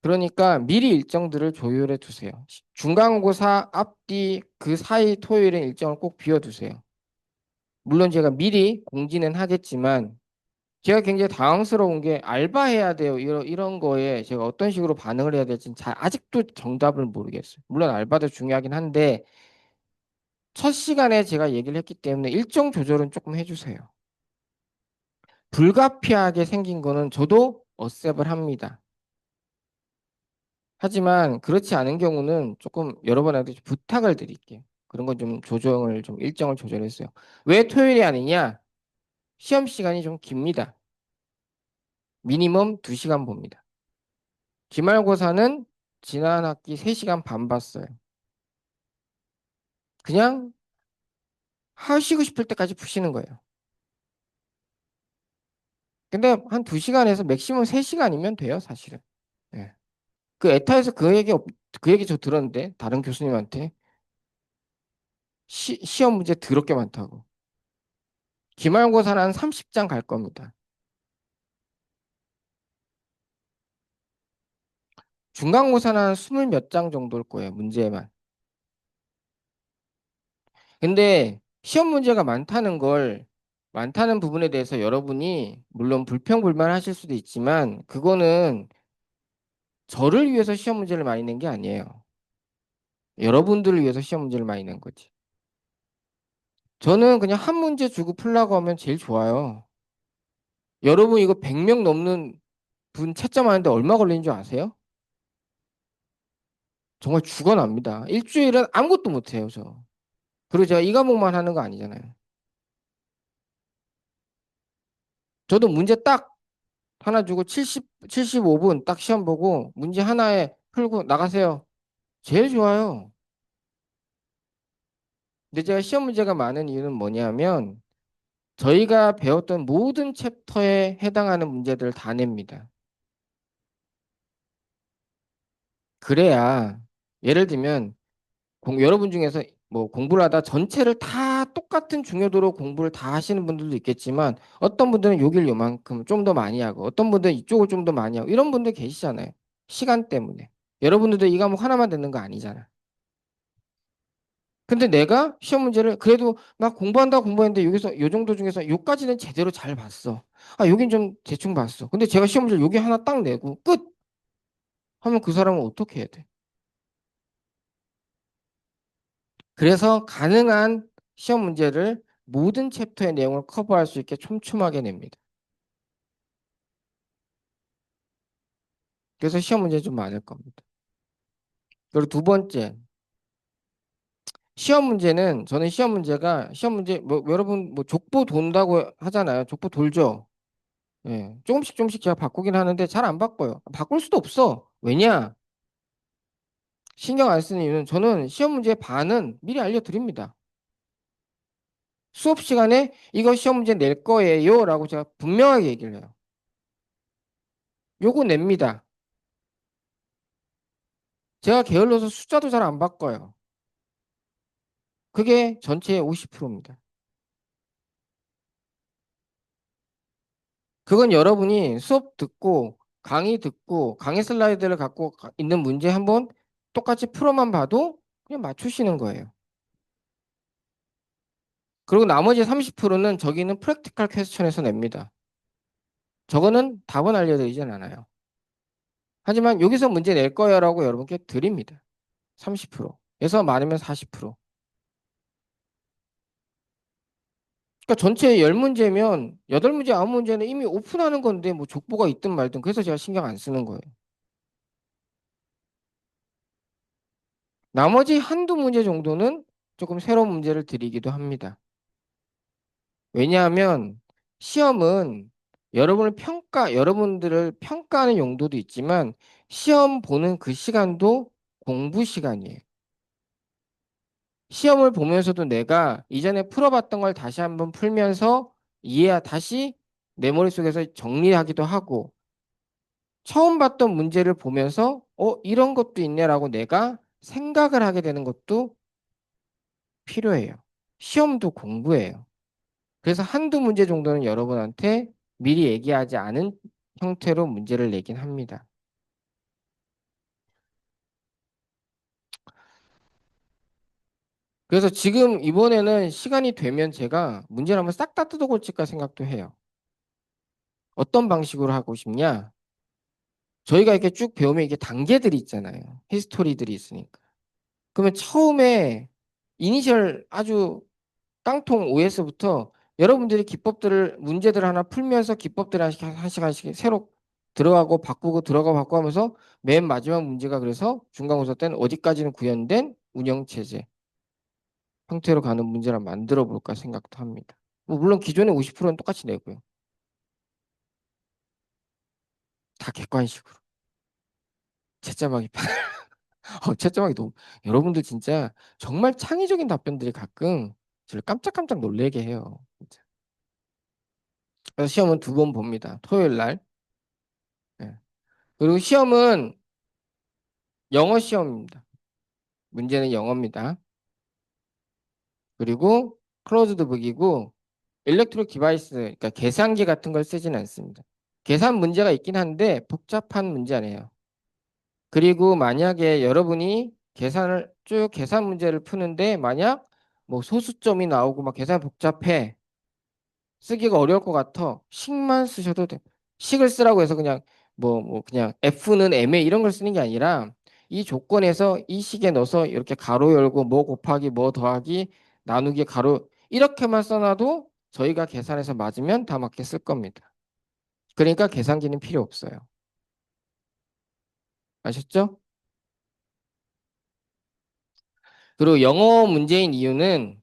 그러니까 미리 일정들을 조율해 두세요. 중간고사 앞뒤 그 사이 토요일에 일정을 꼭 비워두세요. 물론 제가 미리 공지는 하겠지만 제가 굉장히 당황스러운 게 알바해야 돼요. 이런 거에 제가 어떤 식으로 반응을 해야 될지 잘 아직도 정답을 모르겠어요. 물론 알바도 중요하긴 한데 첫 시간에 제가 얘기를 했기 때문에 일정 조절은 조금 해주세요. 불가피하게 생긴 거는 저도 어셉을 합니다. 하지만 그렇지 않은 경우는 조금 여러분한테 부탁을 드릴게요. 그런 건 좀 조정을 좀 일정을 조절했어요. 왜 토요일이 아니냐? 시험 시간이 좀 깁니다. 미니멈 2시간 봅니다. 기말고사는 지난 학기 3시간 반 봤어요. 그냥 하시고 싶을 때까지 푸시는 거예요. 근데 한 2시간에서 맥시멈 3시간이면 돼요, 사실은. 예. 그 에타에서 그 얘기 저 들었는데 다른 교수님한테 시험 문제 더럽게 많다고. 기말고사는 한 30장 갈 겁니다. 중간고사는 한 20 몇 장 정도일 거예요, 문제만. 근데 시험 문제가 많다는 부분에 대해서 여러분이 물론 불평불만하실 수도 있지만 그거는 저를 위해서 시험 문제를 많이 낸 게 아니에요. 여러분들을 위해서 시험 문제를 많이 낸 거지. 저는 그냥 한 문제 주고 풀라고 하면 제일 좋아요. 여러분 이거 100명 넘는 분 채점하는데 얼마 걸리는 줄 아세요? 정말 죽어납니다. 일주일은 아무것도 못해요, 저. 그리고 제가 이 과목만 하는 거 아니잖아요. 저도 문제 딱 하나 주고 75분 딱 시험 보고 문제 하나에 풀고 나가세요. 제일 좋아요. 근데 제가 시험 문제가 많은 이유는 뭐냐면 저희가 배웠던 모든 챕터에 해당하는 문제들을 다 냅니다. 그래야 예를 들면 여러분 중에서 뭐 공부를 하다 전체를 다 똑같은 중요도로 공부를 다 하시는 분들도 있겠지만 어떤 분들은 요길 요만큼 좀 더 많이 하고 어떤 분들은 이쪽을 좀 더 많이 하고 이런 분들 계시잖아요. 시간 때문에. 여러분들도 이 과목 하나만 듣는 거 아니잖아. 근데 내가 시험 문제를 그래도 막 공부했는데 여기서 요 정도 중에서 요까지는 제대로 잘 봤어. 아, 여긴 좀 대충 봤어. 근데 제가 시험 문제를 여기 하나 딱 내고 끝 하면 그 사람은 어떻게 해야 돼? 그래서 가능한 시험 문제를 모든 챕터의 내용을 커버할 수 있게 촘촘하게 냅니다. 그래서 시험 문제 좀 많을 겁니다. 그리고 두 번째, 저는 시험 문제 뭐 여러분 뭐 족보 돈다고 하잖아요. 족보 돌죠. 예, 조금씩 조금씩 제가 바꾸긴 하는데 잘 안 바꿔요. 바꿀 수도 없어. 왜냐? 신경 안 쓰는 이유는 저는 시험 문제 반은 미리 알려드립니다. 수업 시간에 이거 시험 문제 낼 거예요 라고 제가 분명하게 얘기를 해요. 요거 냅니다. 제가 게을러서 숫자도 잘 안 바꿔요. 그게 전체의 50%입니다. 그건 여러분이 수업 듣고 강의 슬라이드를 갖고 있는 문제 한번 똑같이 풀어만 봐도 그냥 맞추시는 거예요. 그리고 나머지 30%는 저기는 프랙티컬 퀘스천에서 냅니다. 저거는 답은 알려드리진 않아요. 하지만 여기서 문제 낼 거야라고 여러분께 드립니다. 30%에서 많으면 40%. 그러니까 전체 10문제면 8문제, 9문제는 이미 오픈하는 건데 뭐 족보가 있든 말든 그래서 제가 신경 안 쓰는 거예요. 나머지 한두 문제 정도는 조금 새로운 문제를 드리기도 합니다. 왜냐하면 시험은 여러분들을 평가하는 용도도 있지만 시험 보는 그 시간도 공부 시간이에요. 시험을 보면서도 내가 이전에 풀어봤던 걸 다시 한번 풀면서 다시 내 머릿속에서 정리하기도 하고 처음 봤던 문제를 보면서 이런 것도 있네라고 내가 생각을 하게 되는 것도 필요해요. 시험도 공부예요. 그래서 한두 문제 정도는 여러분한테 미리 얘기하지 않은 형태로 문제를 내긴 합니다. 그래서 지금 이번에는 시간이 되면 제가 문제를 한번 싹 다 뜯어고칠까 생각도 해요. 어떤 방식으로 하고 싶냐? 저희가 이렇게 쭉 배우면 이게 단계들이 있잖아요. 히스토리들이 있으니까. 그러면 처음에 이니셜 아주 깡통 OS부터 여러분들이 문제들을 하나 풀면서 기법들을 한 시간씩 새로 들어가고 바꾸고 들어가고 바꾸고 하면서 맨 마지막 문제가 그래서 중간고사 때는 어디까지는 구현된 운영체제 형태로 가는 문제를 만들어 볼까 생각도 합니다. 뭐 물론 기존의 50%는 똑같이 내고요. 다 객관식으로. 채점하기 편. 채점하기 너무 여러분들 진짜 정말 창의적인 답변들이 가끔 저를 깜짝깜짝 놀래게 해요. 진짜. 그래서 시험은 두 번 봅니다. 토요일 날. 예. 그리고 시험은 영어 시험입니다. 문제는 영어입니다. 그리고 클로즈드 북이고 일렉트릭 디바이스, 그러니까 계산기 같은 걸 쓰진 않습니다. 계산 문제가 있긴 한데 복잡한 문제 아니에요. 그리고 만약에 여러분이 계산 문제를 푸는데 만약 뭐 소수점이 나오고 막 계산 복잡해 쓰기가 어려울 것 같아 식만 쓰셔도 돼. 식을 쓰라고 해서 그냥 그냥 F는 M에 이런 걸 쓰는 게 아니라 이 조건에서 이 식에 넣어서 이렇게 가로 열고 뭐 곱하기 뭐 더하기 나누기 가로 이렇게만 써놔도 저희가 계산해서 맞으면 다 맞게 쓸 겁니다. 그러니까 계산기는 필요 없어요. 아셨죠? 그리고 영어 문제인 이유는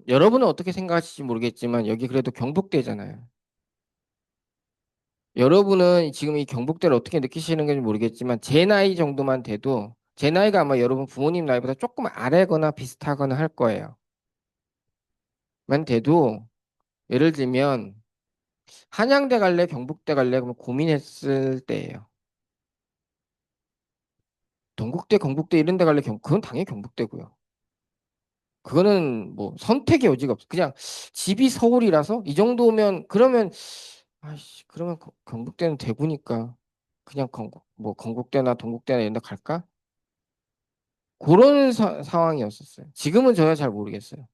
여러분은 어떻게 생각하실지 모르겠지만 여기 그래도 경북대잖아요. 여러분은 지금 이 경북대를 어떻게 느끼시는 건지 모르겠지만 제 나이 정도만 돼도 제 나이가 아마 여러분 부모님 나이보다 조금 아래거나 비슷하거나 할 거예요. 만 돼도 예를 들면 한양대 갈래 경북대 갈래 그러면 고민했을 때예요. 동국대 경북대 이런 데 갈래 그건 당연히 경북대고요. 그거는 뭐 선택의 여지가 없어. 그냥 집이 서울이라서 이 정도면 그러면 아이씨 그러면 경북대는 대구니까 그냥 건국대나 동국대나 이런 데 갈까? 그런 상황이었었어요. 지금은 저야 잘 모르겠어요.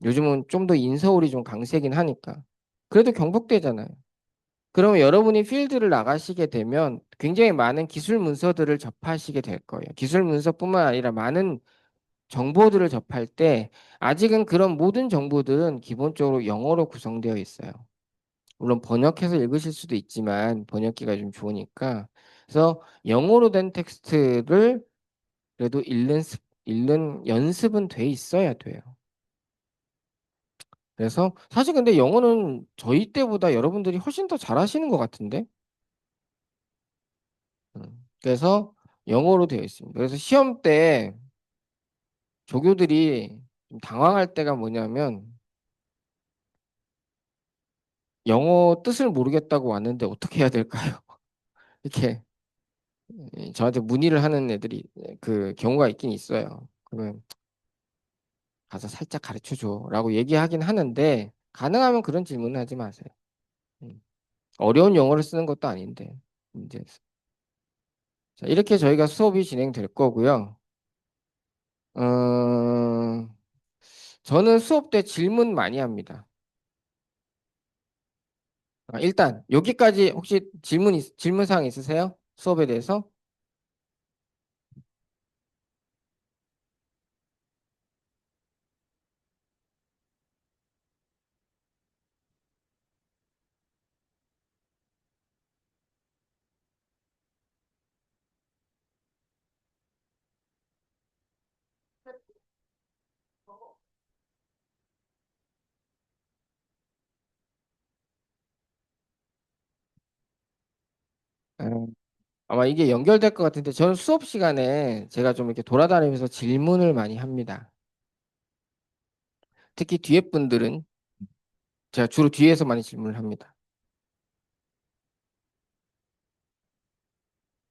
요즘은 좀 더 인서울이 좀 강세긴 하니까. 그래도 경북대잖아요. 그러면 여러분이 필드를 나가시게 되면 굉장히 많은 기술 문서들을 접하시게 될 거예요. 기술 문서뿐만 아니라 많은 정보들을 접할 때 아직은 그런 모든 정보들은 기본적으로 영어로 구성되어 있어요. 물론 번역해서 읽으실 수도 있지만 번역기가 좀 좋으니까. 그래서 영어로 된 텍스트를 그래도 읽는 연습은 돼 있어야 돼요. 그래서 사실 근데 영어는 저희 때보다 여러분들이 훨씬 더 잘하시는 것 같은데. 그래서 영어로 되어 있습니다. 그래서 시험 때 조교들이 좀 당황할 때가 뭐냐면 영어 뜻을 모르겠다고 왔는데 어떻게 해야 될까요? 이렇게 저한테 문의를 하는 애들이 그 경우가 있긴 있어요. 그러면 가서 살짝 가르쳐 줘라고 얘기하긴 하는데 가능하면 그런 질문을 하지 마세요. 음. 어려운 영어를 쓰는 것도 아닌데 문제. 자, 이렇게 저희가 수업이 진행될 거고요. 어, 저는 수업 때 질문 많이 합니다. 일단 여기까지 혹시 질문 사항 있으세요? 수업에 대해서? 아마 이게 연결될 것 같은데 저는 수업 시간에 제가 좀 이렇게 돌아다니면서 질문을 많이 합니다. 특히 뒤에 분들은 제가 주로 뒤에서 많이 질문을 합니다.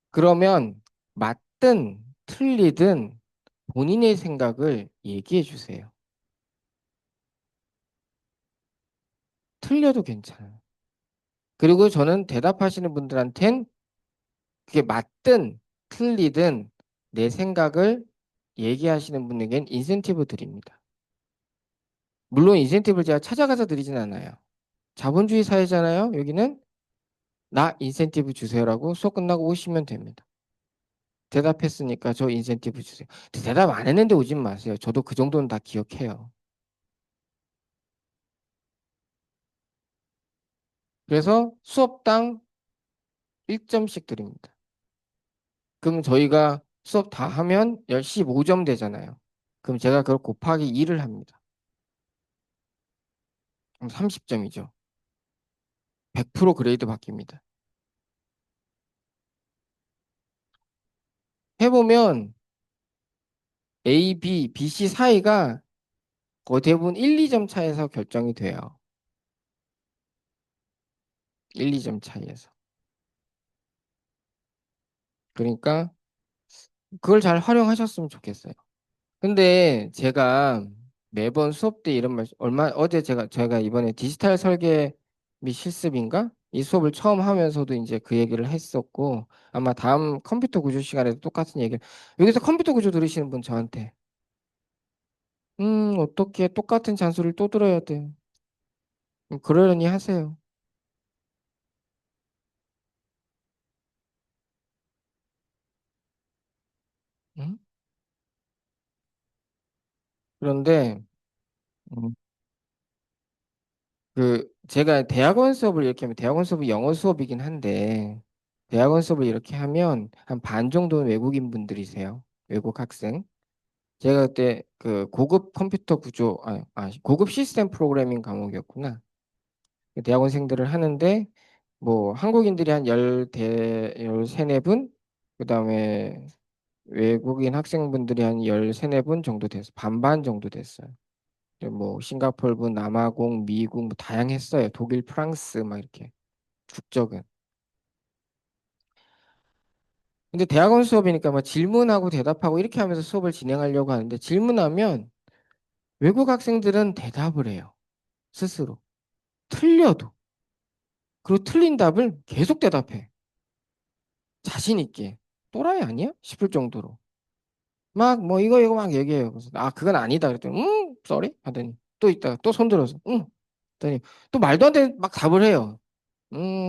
그러면 맞든 틀리든 본인의 생각을 얘기해 주세요. 틀려도 괜찮아요. 그리고 저는 대답하시는 분들한텐 그게 맞든 틀리든 내 생각을 얘기하시는 분에겐 인센티브 드립니다. 물론 인센티브를 제가 찾아가서 드리진 않아요. 자본주의 사회잖아요. 여기는 나 인센티브 주세요라고 수업 끝나고 오시면 됩니다. 대답했으니까 저 인센티브 주세요. 대답 안 했는데 오진 마세요. 저도 그 정도는 다 기억해요. 그래서 수업당 1점씩 드립니다. 그럼 저희가 수업 다 하면 15점 되잖아요. 그럼 제가 그걸 곱하기 2를 합니다. 그럼 30점이죠. 100% 그레이드 바뀝니다. 해보면 A, B, B, C 사이가 거의 대부분 1, 2점 차에서 결정이 돼요. 1, 2점 차이에서. 그러니까 그걸 잘 활용하셨으면 좋겠어요. 근데 제가 매번 수업 때 이런 말, 어제 제가 이번에 디지털 설계 및 실습인가? 이 수업을 처음 하면서도 이제 그 얘기를 했었고, 아마 다음 컴퓨터 구조 시간에도 똑같은 얘기를, 여기서 컴퓨터 구조 들으시는 분 저한테, 어떻게 똑같은 잔소리를 또 들어야 돼. 그러려니 하세요. 음? 그런데, 음, 제가 대학원 수업을 이렇게 하면, 대학원 수업이 영어 수업이긴 한데, 대학원 수업을 이렇게 하면 한 반 정도는 외국인 분들이세요. 외국 학생. 제가 그때 그 고급 컴퓨터 구조, 고급 시스템 프로그래밍 과목이었구나. 그 대학원생들을 하는데, 뭐, 한국인들이 한 13분? 그 다음에 외국인 학생분들이 한 13분 정도 됐어요. 반반 정도 됐어요. 뭐, 싱가포르분, 남아공, 미국, 뭐, 다양했어요. 독일, 프랑스, 막 이렇게. 국적은. 근데 대학원 수업이니까 막 질문하고 대답하고 이렇게 하면서 수업을 진행하려고 하는데 질문하면 외국 학생들은 대답을 해요. 스스로. 틀려도. 그리고 틀린 답을 계속 대답해. 자신 있게. 또라이 아니야? 싶을 정도로. 막 뭐 이거 막 얘기해요. 그래서 그건 아니다. 그랬더니 쏘리? 하더니 또 있다가 또 손들어서 하더니 또 말도 안 되는 막 답을 해요.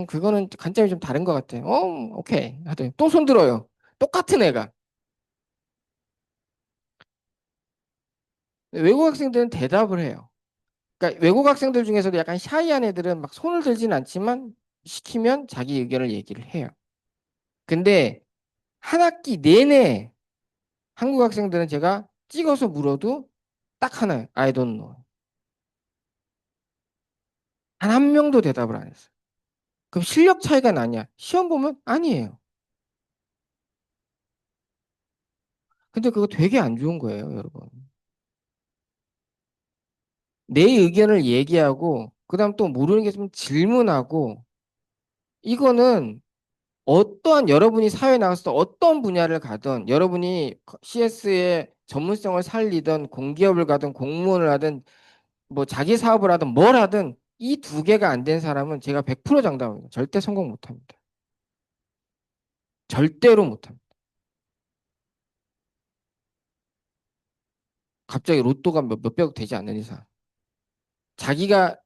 그거는 관점이 좀 다른 것 같아. 오케이. 하더니 또 손들어요. 똑같은 애가. 외국 학생들은 대답을 해요. 그러니까 외국 학생들 중에서도 약간 샤이한 애들은 막 손을 들진 않지만 시키면 자기 의견을 얘기를 해요. 근데 한 학기 내내 한국 학생들은 제가 찍어서 물어도 딱 하나예요. I don't know. 단 한 명도 대답을 안 했어요. 그럼 실력 차이가 나냐? 시험 보면 아니에요. 근데 그거 되게 안 좋은 거예요, 여러분. 내 의견을 얘기하고, 그다음 또 모르는 게 있으면 질문하고, 이거는 어떠한 여러분이 사회에 나가서 어떤 분야를 가든 여러분이 CS의 전문성을 살리든 공기업을 가든 공무원을 하든 뭐 자기 사업을 하든 뭘 하든 이 두 개가 안 된 사람은 제가 100% 장담합니다. 절대 성공 못 합니다. 절대로 못 합니다. 갑자기 로또가 몇백 되지 않는 이상 자기가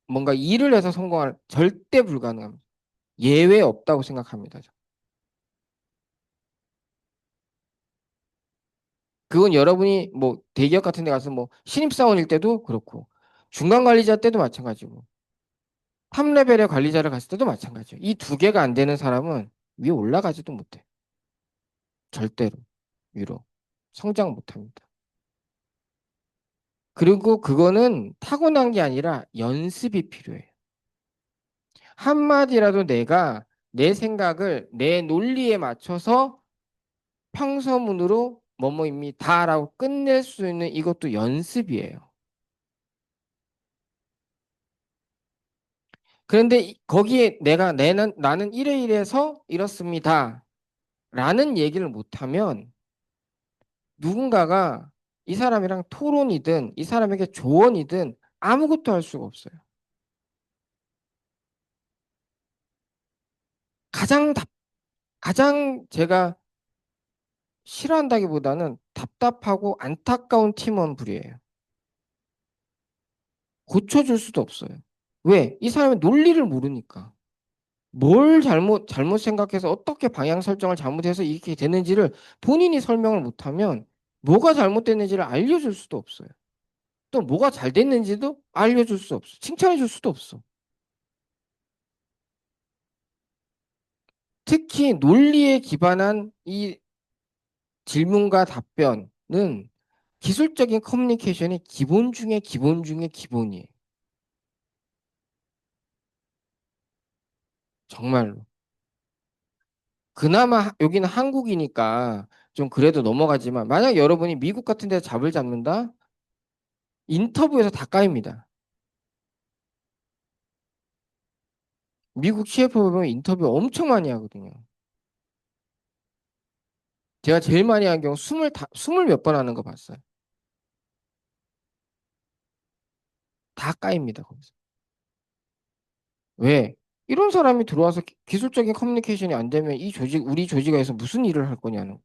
뭔가 일을 해서 성공할 절대 불가능합니다. 예외 없다고 생각합니다. 그건 여러분이 뭐 대기업 같은 데 가서 뭐 신입사원일 때도 그렇고 중간 관리자 때도 마찬가지고 탑레벨의 관리자를 갔을 때도 마찬가지예요. 이 두 개가 안 되는 사람은 위에 올라가지도 못해. 절대로 위로 성장 못 합니다. 그리고 그거는 타고난 게 아니라 연습이 필요해요. 한마디라도 내가 내 생각을 내 논리에 맞춰서 평서문으로 뭐뭐입니다라고 끝낼 수 있는 이것도 연습이에요. 그런데 거기에 나는 이래 이래서 이렇습니다. 라는 얘기를 못하면 누군가가 이 사람이랑 토론이든 이 사람에게 조언이든 아무것도 할 수가 없어요. 가장 가장 제가 싫어한다기보다는 답답하고 안타까운 팀원불이에요. 고쳐줄 수도 없어요. 왜? 이 사람의 논리를 모르니까. 뭘 잘못 생각해서 어떻게 방향 설정을 잘못해서 이렇게 되는지를 본인이 설명을 못하면 뭐가 잘못됐는지를 알려줄 수도 없어요. 또 뭐가 잘 됐는지도 알려줄 수 없어. 칭찬해줄 수도 없어. 특히 논리에 기반한 이 질문과 답변은 기술적인 커뮤니케이션의 기본 중에 기본 중에 기본이에요. 정말로. 그나마 여기는 한국이니까 좀 그래도 넘어가지만 만약 여러분이 미국 같은 데 잡을 잡는다? 인터뷰에서 다 까입니다. 미국 CFO 보면 인터뷰 엄청 많이 하거든요. 제가 제일 많이 한 경우 스물 몇 번 하는 거 봤어요. 다 까입니다, 거기서. 왜? 이런 사람이 들어와서 기술적인 커뮤니케이션이 안 되면 우리 조직에서 무슨 일을 할 거냐는.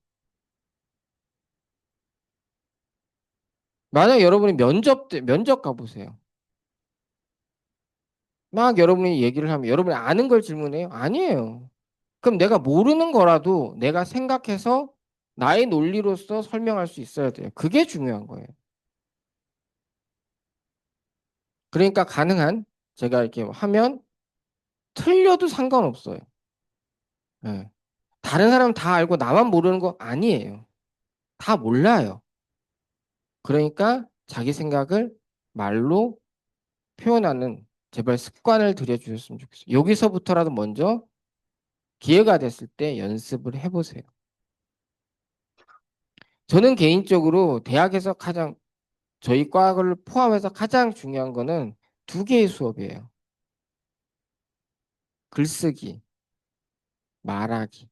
만약 여러분이 면접 가보세요. 막 여러분이 얘기를 하면 여러분이 아는 걸 질문해요? 아니에요. 그럼 내가 모르는 거라도 내가 생각해서 나의 논리로서 설명할 수 있어야 돼요. 그게 중요한 거예요. 그러니까 가능한 제가 이렇게 하면 틀려도 상관없어요. 예. 다른 사람 다 알고 나만 모르는 거 아니에요. 다 몰라요. 그러니까 자기 생각을 말로 표현하는 제발 습관을 들여주셨으면 좋겠어요. 여기서부터라도 먼저 기회가 됐을 때 연습을 해보세요. 저는 개인적으로 대학에서 가장 저희 과를 포함해서 가장 중요한 거는 두 개의 수업이에요. 글쓰기, 말하기.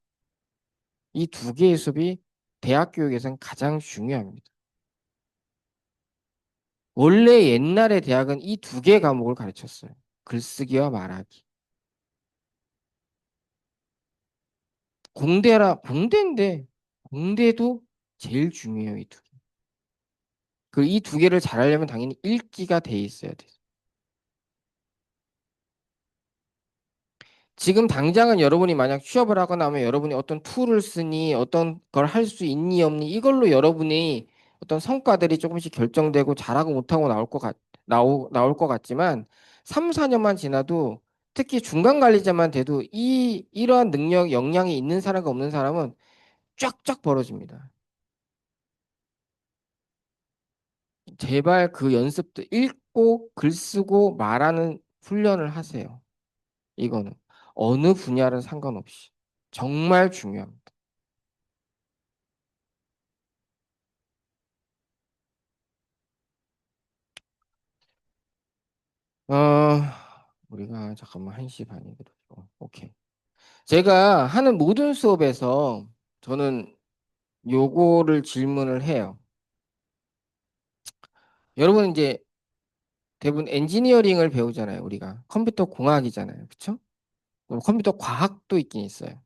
이 두 개의 수업이 대학 교육에서는 가장 중요합니다. 원래 옛날에 대학은 이 두 개 과목을 가르쳤어요. 글쓰기와 말하기. 공대인데 공대도 제일 중요해요, 이 두 개. 그 이 두 개를 잘하려면 당연히 읽기가 돼 있어야 돼요. 지금 당장은 여러분이 만약 취업을 하거나 하면 여러분이 어떤 툴을 쓰니 어떤 걸 할 수 있니 없니 이걸로 여러분이 어떤 성과들이 조금씩 결정되고 잘하고 못하고 나올 것 같지만 3, 4년만 지나도 특히 중간 관리자만 돼도 이러한 능력, 역량이 있는 사람과 없는 사람은 쫙쫙 벌어집니다. 제발 그 연습도 읽고 글 쓰고 말하는 훈련을 하세요. 이거는 어느 분야든 상관없이 정말 중요합니다. 어, 우리가 잠깐만 1시 반이거든요. 오케이. 제가 하는 모든 수업에서 저는 요거를 질문을 해요. 여러분 이제 대부분 엔지니어링을 배우잖아요. 우리가 컴퓨터 공학이잖아요. 그쵸? 컴퓨터 과학도 있긴 있어요.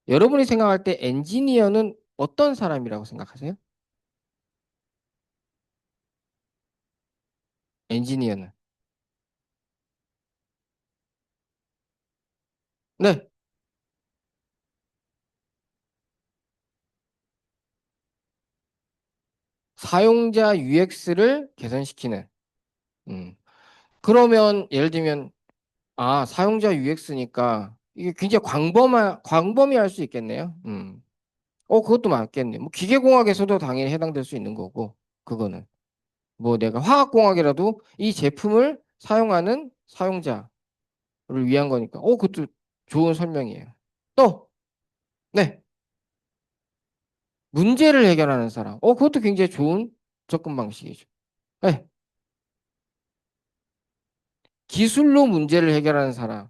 여러분이 생각할 때 엔지니어는 어떤 사람이라고 생각하세요? 엔지니어는. 네. 사용자 UX를 개선시키는. 음. 그러면 예를 들면 사용자 UX니까 이게 굉장히 광범위할 수 있겠네요. 그것도 맞겠네. 뭐 기계공학에서도 당연히 해당될 수 있는 거고, 그거는. 뭐 내가 화학공학이라도 이 제품을 사용하는 사용자를 위한 거니까. 그것도 좋은 설명이에요. 또, 네. 문제를 해결하는 사람. 그것도 굉장히 좋은 접근 방식이죠. 네. 기술로 문제를 해결하는 사람.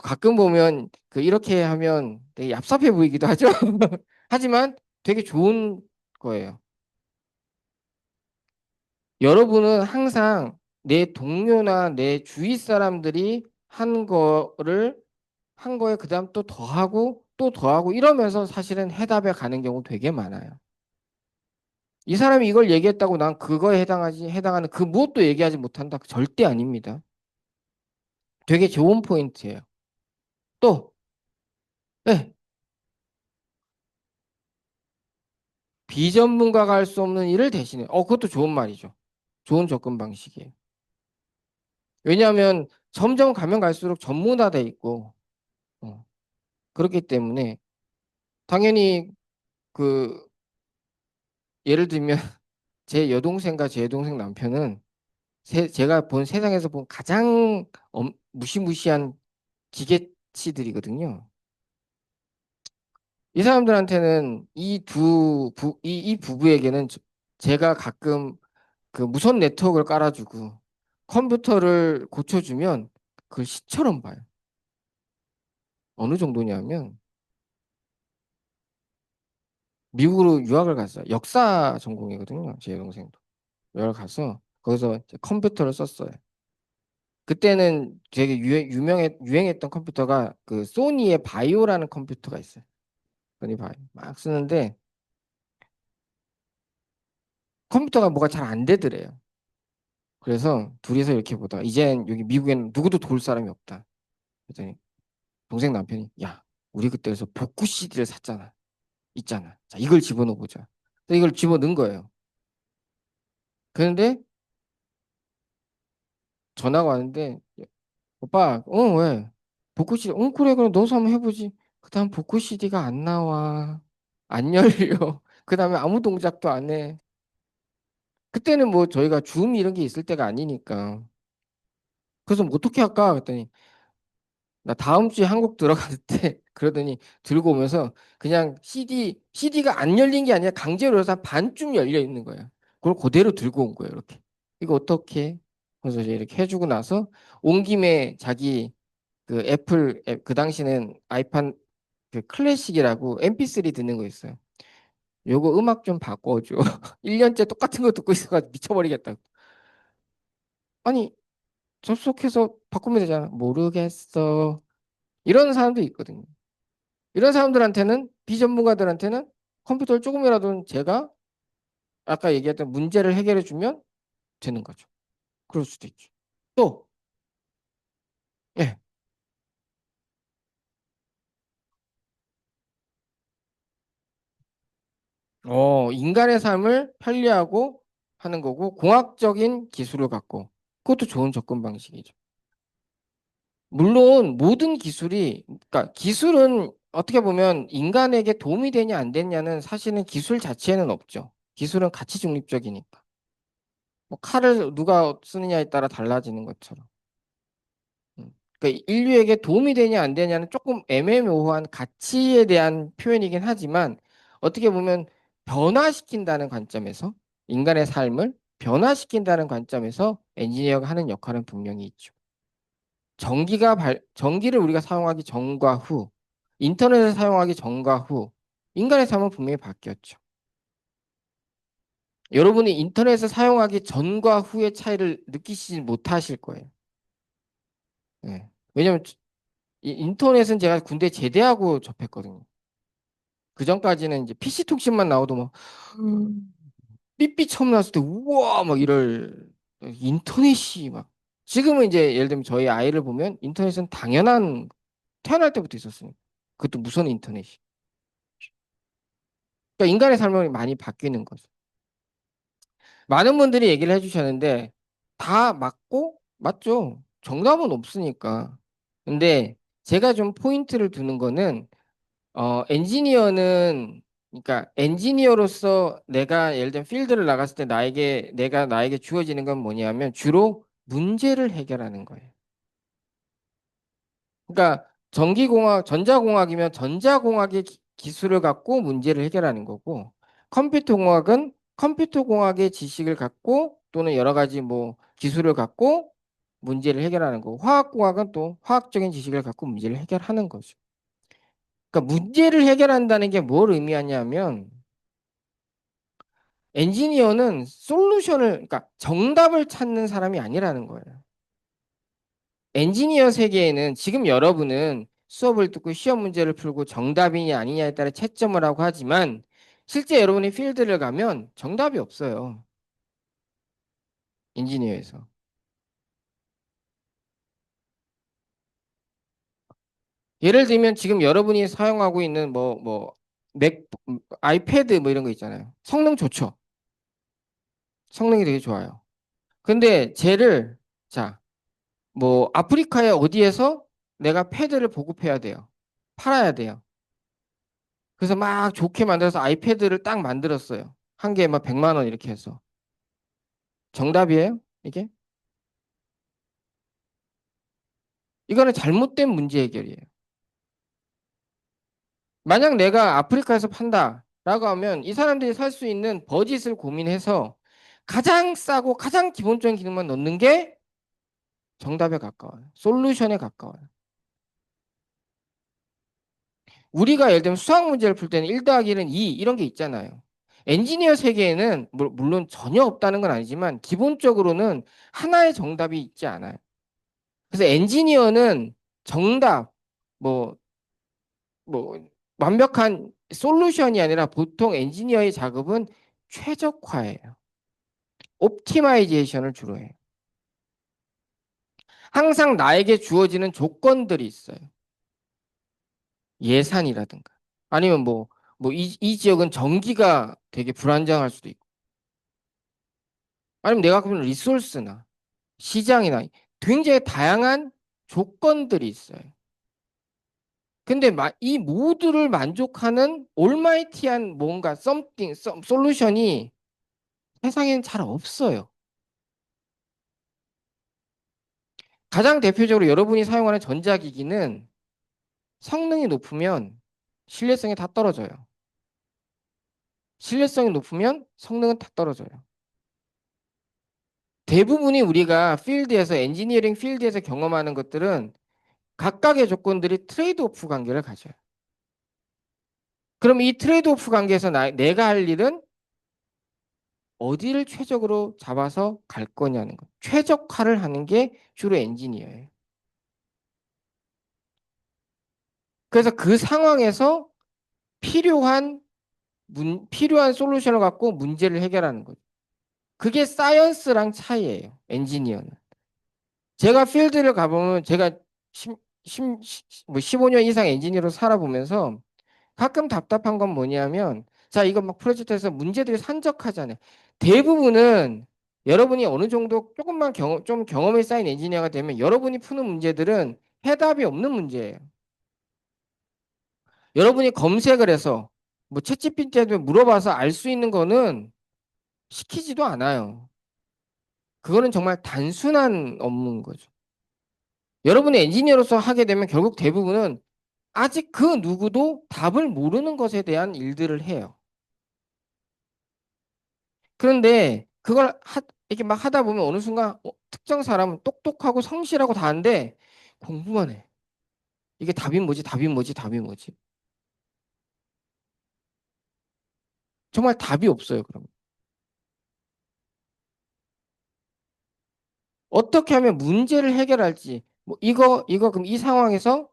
가끔 보면 이렇게 하면 되게 얍삽해 보이기도 하죠. 하지만 되게 좋은 거예요. 여러분은 항상 내 동료나 내 주위 사람들이 한 거에 그다음 또 더하고 또 더하고 이러면서 사실은 해답에 가는 경우 되게 많아요. 이 사람이 이걸 얘기했다고 난 그거에 해당하는 그 무엇도 얘기하지 못한다. 절대 아닙니다. 되게 좋은 포인트예요. 또, 네, 비전문가가 할 수 없는 일을 대신해. 그것도 좋은 말이죠. 좋은 접근 방식이에요. 왜냐하면 점점 가면 갈수록 전문화돼 있고, 어, 그렇기 때문에 당연히 그 예를 들면 제 여동생과 제 여동생 남편은 제가 본 세상에서 본 가장 무시무시한 기계치들이거든요. 이 사람들한테는 이 부부에게는 제가 가끔 그 무선 네트워크를 깔아주고 컴퓨터를 고쳐주면 그걸 시처럼 봐요. 어느 정도냐면 미국으로 유학을 갔어요. 역사 전공이거든요. 제 여동생도. 유학을 가서 거기서 이제 컴퓨터를 썼어요. 그때는 되게 유행했던 컴퓨터가 그 소니의 바이오라는 컴퓨터가 있어요. 소니 바이오. 막 쓰는데 컴퓨터가 뭐가 잘 안 되더래요. 그래서 둘이서 이렇게 보다가 이젠 여기 미국에는 누구도 도울 사람이 없다. 그랬더니 동생 남편이 야, 우리 그때 그래서 복구 CD를 샀잖아. 있잖아. 자, 이걸 집어넣어 보자. 그래서 이걸 집어넣은 거예요. 그런데 전화가 왔는데 오빠, 왜? 복구 CD, 그래, 그럼 넣어서 한번 해보지. 그다음 복구 CD가 안 나와. 안 열려. 그다음에 아무 동작도 안 해. 그때는 뭐 저희가 줌 이런 게 있을 때가 아니니까. 그래서 뭐 어떻게 할까? 그랬더니 나 다음 주에 한국 들어갈 때 그러더니 들고 오면서 그냥 CD가 안 열린 게 아니라 강제로 해서 한 반쯤 열려 있는 거야. 그걸 그대로 들고 온 거예요. 이렇게. 이거 어떻게? 그래서 이제 이렇게 해주고 나서 온 김에 자기 그 애플 그 당시는 아이판 그 클래식이라고 MP3 듣는 거 있어요. 요거 음악 좀 바꿔줘. 1년째 똑같은 거 듣고 있어가지고 미쳐버리겠다. 아니 접속해서 바꾸면 되잖아. 모르겠어. 이런 사람도 있거든요. 이런 사람들한테는 비전문가들한테는 컴퓨터를 조금이라도 제가 아까 얘기했던 문제를 해결해 주면 되는 거죠. 그럴 수도 있죠. 또, 예, 인간의 삶을 편리하고 하는 거고 공학적인 기술을 갖고 그것도 좋은 접근 방식이죠. 물론 모든 기술이 그러니까 기술은 어떻게 보면 인간에게 도움이 되냐 안 되냐는 사실은 기술 자체에는 없죠. 기술은 가치 중립적이니까. 뭐 칼을 누가 쓰느냐에 따라 달라지는 것처럼. 그러니까 인류에게 도움이 되냐 안 되냐는 조금 애매모호한 가치에 대한 표현이긴 하지만 어떻게 보면 변화시킨다는 관점에서 인간의 삶을 변화시킨다는 관점에서 엔지니어가 하는 역할은 분명히 있죠. 전기를 우리가 사용하기 전과 후, 인터넷을 사용하기 전과 후, 인간의 삶은 분명히 바뀌었죠. 여러분이 인터넷을 사용하기 전과 후의 차이를 느끼지 못하실 거예요. 예. 왜냐면 이 인터넷은 제가 군대 제대하고 접했거든요. 그 전까지는 이제 PC 통신만 나오도 막 삐삐 처음 나왔을 때 우와 막 이럴 인터넷이 막 지금은 이제 예를 들면 저희 아이를 보면 인터넷은 당연한 태어날 때부터 있었으니까 그것도 무선 인터넷이 그러니까 인간의 삶이 많이 바뀌는 거죠. 많은 분들이 얘기를 해주셨는데 다 맞고 맞죠. 정답은 없으니까. 근데 제가 좀 포인트를 두는 거는 엔지니어는, 그러니까 엔지니어로서 내가 예를 들면 필드를 나갔을 때 나에게 주어지는 건 뭐냐면 주로 문제를 해결하는 거예요. 그러니까 전자공학이면 전자공학의 기술을 갖고 문제를 해결하는 거고, 컴퓨터공학은 컴퓨터공학의 지식을 갖고 또는 여러 가지 뭐 기술을 갖고 문제를 해결하는 거고, 화학공학은 또 화학적인 지식을 갖고 문제를 해결하는 거죠. 그러니까 문제를 해결한다는 게 뭘 의미하냐면, 엔지니어는 그러니까 정답을 찾는 사람이 아니라는 거예요. 엔지니어 세계에는 지금 여러분은 수업을 듣고 시험 문제를 풀고 정답이냐 아니냐에 따라 채점을 하고 하지만 실제 여러분이 필드를 가면 정답이 없어요. 엔지니어에서. 예를 들면 지금 여러분이 사용하고 있는 맥, 아이패드 뭐 이런 거 있잖아요. 성능 좋죠. 성능이 되게 좋아요. 근데 쟤를 자, 뭐 아프리카의 어디에서 내가 패드를 보급해야 돼요. 팔아야 돼요. 그래서 막 좋게 만들어서 아이패드를 딱 만들었어요. 한 개에 막 100만 원 이렇게 해서. 정답이에요? 이게? 이거는 잘못된 문제 해결이에요. 만약 내가 아프리카에서 판다라고 하면 이 사람들이 살 수 있는 버짓을 고민해서 가장 싸고 가장 기본적인 기능만 넣는 게 정답에 가까워요. 솔루션에 가까워요. 우리가 예를 들면 수학 문제를 풀 때는 1 더하기 1은 2 이런 게 있잖아요. 엔지니어 세계에는 물론 전혀 없다는 건 아니지만 기본적으로는 하나의 정답이 있지 않아요. 그래서 엔지니어는 정답, 뭐, 뭐, 완벽한 솔루션이 아니라 보통 엔지니어의 작업은 최적화예요. 옵티마이제이션을 주로 해요. 항상 나에게 주어지는 조건들이 있어요. 예산이라든가. 아니면 이 지역은 전기가 되게 불안정할 수도 있고. 아니면 내가 갖고 있는 리소스나 시장이나 굉장히 다양한 조건들이 있어요. 근데 이 모두를 만족하는 올마이티한 뭔가 솔루션이 세상에는 잘 없어요. 가장 대표적으로 여러분이 사용하는 전자기기는 성능이 높으면 신뢰성이 다 떨어져요. 신뢰성이 높으면 성능은 다 떨어져요. 대부분이 우리가 필드에서 엔지니어링 필드에서 경험하는 것들은 각각의 조건들이 트레이드 오프 관계를 가져요. 그럼 이 트레이드 오프 관계에서 내가 할 일은 어디를 최적으로 잡아서 갈 거냐는 거. 최적화를 하는 게 주로 엔지니어예요. 그래서 그 상황에서 필요한 필요한 솔루션을 갖고 문제를 해결하는 거죠. 그게 사이언스랑 차이예요. 엔지니어는. 제가 필드를 가보면 제가 15년 이상 엔지니어로 살아보면서 가끔 답답한 건 뭐냐면 자, 이거 막 프로젝트에서 문제들이 산적하잖아요. 대부분은 여러분이 어느 정도 조금만 좀 경험이 쌓인 엔지니어가 되면 여러분이 푸는 문제들은 해답이 없는 문제예요. 여러분이 검색을 해서 뭐 챗GPT한테 물어봐서 알 수 있는 거는 시키지도 않아요. 그거는 정말 단순한 업무인 거죠. 여러분이 엔지니어로서 하게 되면 결국 대부분은 아직 그 누구도 답을 모르는 것에 대한 일들을 해요. 그런데 이렇게 막 하다 보면 어느 순간 특정 사람은 똑똑하고 성실하고 다 한데 공부만 해. 이게 답이 뭐지? 답이 뭐지? 답이 뭐지? 정말 답이 없어요, 그럼. 어떻게 하면 문제를 해결할지. 그럼 이 상황에서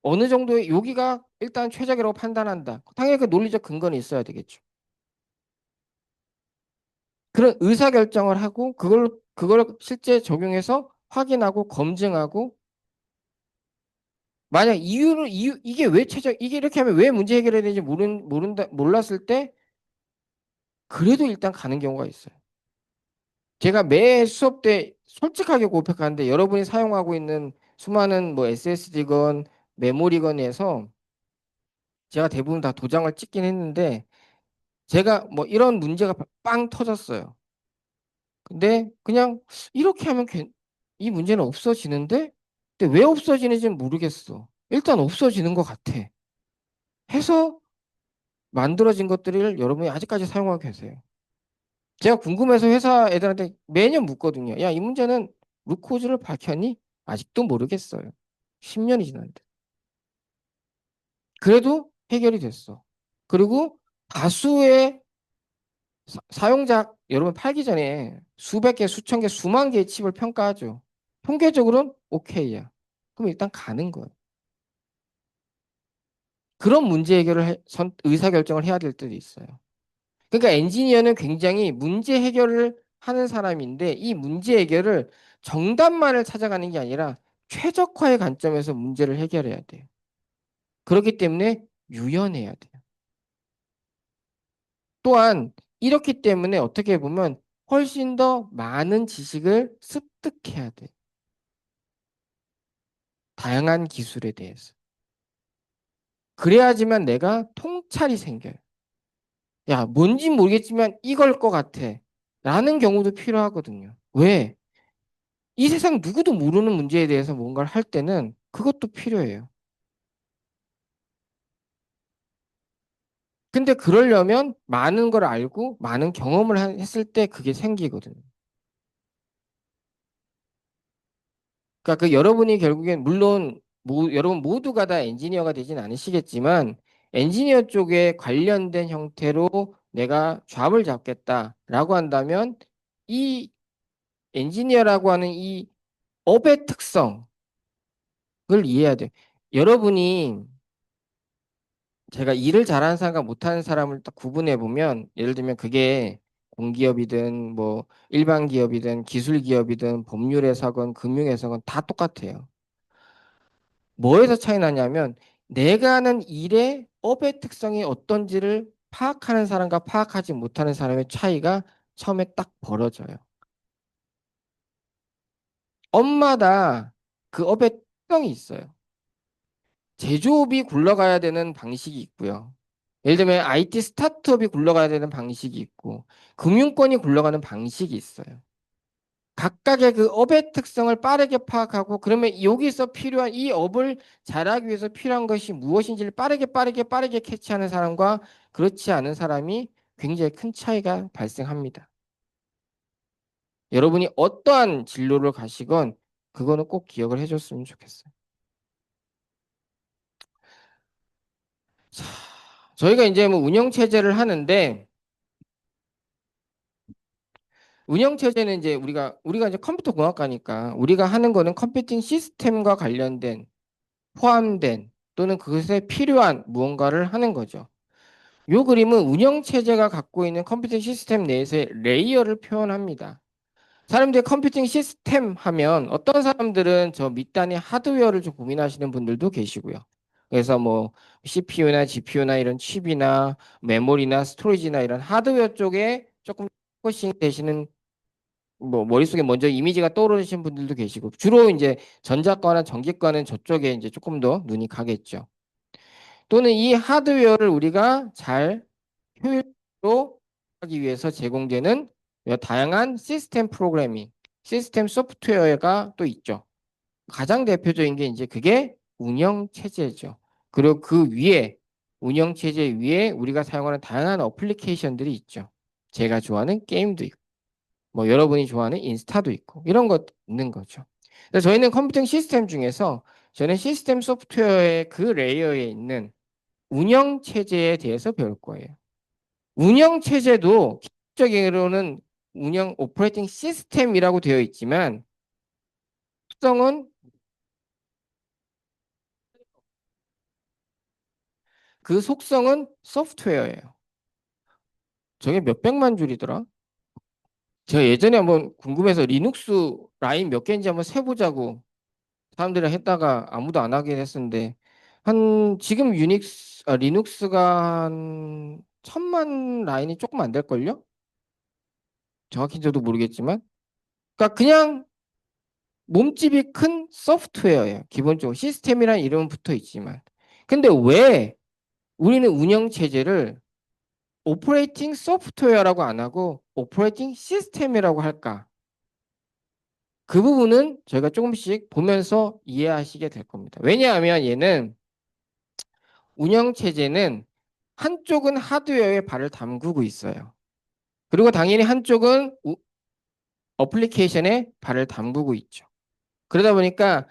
어느 정도의 여기가 일단 최적이라고 판단한다. 당연히 그 논리적 근거는 있어야 되겠죠. 그런 의사결정을 하고 그걸 실제 적용해서 확인하고 검증하고 만약 이게 왜 이게 이렇게 하면 왜 문제 해결해야 되는지 몰랐을 때 그래도 일단 가는 경우가 있어요. 제가 매 수업 때 솔직하게 고백하는데 여러분이 사용하고 있는 수많은 뭐 SSD건 메모리건에서 제가 대부분 다 도장을 찍긴 했는데 제가 뭐 이런 문제가 빵 터졌어요. 근데 그냥 이렇게 하면 이 문제는 없어지는데 근데 왜 없어지는지는 모르겠어. 일단 없어지는 것 같아. 해서 만들어진 것들을 여러분이 아직까지 사용하고 계세요. 제가 궁금해서 회사 애들한테 매년 묻거든요. 야, 이 문제는 루코즈를 밝혔니? 아직도 모르겠어요. 10년이 지났는데. 그래도 해결이 됐어. 그리고 다수의 사용자, 여러분 팔기 전에 수백 개, 수천 개, 수만 개의 칩을 평가하죠. 통계적으로는 오케이야. 그럼 일단 가는 거예요. 그런 문제 해결을 의사결정을 해야 될 때도 있어요. 그러니까 엔지니어는 굉장히 문제 해결을 하는 사람인데 이 문제 해결을 정답만을 찾아가는 게 아니라 최적화의 관점에서 문제를 해결해야 돼요. 그렇기 때문에 유연해야 돼요. 또한 이렇기 때문에 어떻게 보면 훨씬 더 많은 지식을 습득해야 돼. 다양한 기술에 대해서. 그래야지만 내가 통찰이 생겨요. 야, 뭔지 모르겠지만 이걸 것 같아. 라는 경우도 필요하거든요. 왜? 이 세상 누구도 모르는 문제에 대해서 뭔가를 할 때는 그것도 필요해요. 근데 그러려면 많은 걸 알고 많은 경험을 했을 때 그게 생기거든요. 그러니까 그 여러분이 결국엔 물론 여러분 모두가 다 엔지니어가 되진 않으시겠지만 엔지니어 쪽에 관련된 형태로 내가 잡을 잡겠다라고 한다면 이 엔지니어라고 하는 이 업의 특성을 이해해야 돼요. 여러분이 제가 일을 잘하는 사람과 못하는 사람을 딱 구분해 보면 예를 들면 그게 공기업이든 뭐 일반 기업이든 기술 기업이든 법률 해석은 금융 해석은 다 똑같아요. 뭐에서 차이 나냐면 내가 하는 일의 업의 특성이 어떤지를 파악하는 사람과 파악하지 못하는 사람의 차이가 처음에 딱 벌어져요. 업마다 그 업의 특성이 있어요. 제조업이 굴러가야 되는 방식이 있고요. 예를 들면 IT 스타트업이 굴러가야 되는 방식이 있고 금융권이 굴러가는 방식이 있어요. 각각의 그 업의 특성을 빠르게 파악하고 그러면 여기서 필요한 이 업을 잘하기 위해서 필요한 것이 무엇인지를 빠르게 캐치하는 사람과 그렇지 않은 사람이 굉장히 큰 차이가 발생합니다. 여러분이 어떠한 진로를 가시건 그거는 꼭 기억을 해줬으면 좋겠어요. 자, 저희가 이제 뭐 운영 체제를 하는데 운영 체제는 이제 우리가 이제 컴퓨터 공학과니까 우리가 하는 거는 컴퓨팅 시스템과 관련된 포함된 또는 그것에 필요한 무언가를 하는 거죠. 요 그림은 운영 체제가 갖고 있는 컴퓨팅 시스템 내에서의 레이어를 표현합니다. 사람들이 컴퓨팅 시스템 하면 어떤 사람들은 저 밑단의 하드웨어를 좀 고민하시는 분들도 계시고요. 그래서 뭐 CPU나 GPU나 이런 칩이나 메모리나 스토리지나 이런 하드웨어 쪽에 조금 포커싱 되시는 뭐 머릿속에 먼저 이미지가 떠오르시는 분들도 계시고 주로 이제 전자과나 전기과는 저쪽에 이제 조금 더 눈이 가겠죠. 또는 이 하드웨어를 우리가 잘 효율로 하기 위해서 제공되는 다양한 시스템 프로그래밍, 시스템 소프트웨어가 또 있죠. 가장 대표적인 게 이제 그게 운영 체제죠. 그리고 그 위에 운영 체제 위에 우리가 사용하는 다양한 어플리케이션들이 있죠. 제가 좋아하는 게임도 있고 뭐 여러분이 좋아하는 인스타도 있고 이런 것 있는 거죠. 그래서 저희는 컴퓨팅 시스템 중에서 저는 시스템 소프트웨어의 그 레이어에 있는 운영 체제에 대해서 배울 거예요. 운영 체제도 기본적으로는 운영 오퍼레이팅 시스템이라고 되어 있지만 특성은 그 속성은 소프트웨어예요. 저게 몇백만 줄이더라? 제가 예전에 한번 궁금해서 리눅스 라인 몇 개인지 한번 세보자고 사람들이랑 했다가 아무도 안 하게 했었는데 한 지금 리눅스가 한 1000만 라인이 조금 안 될걸요? 정확히 저도 모르겠지만 그러니까 그냥 몸집이 큰 소프트웨어예요. 기본적으로 시스템이라는 이름은 붙어 있지만 근데 왜 우리는 운영 체제를 오퍼레이팅 소프트웨어라고 안 하고 오퍼레이팅 시스템이라고 할까? 그 부분은 저희가 조금씩 보면서 이해하시게 될 겁니다. 왜냐하면 얘는 운영체제는 한쪽은 하드웨어에 발을 담그고 있어요. 그리고 당연히 한쪽은 어플리케이션에 발을 담그고 있죠. 그러다 보니까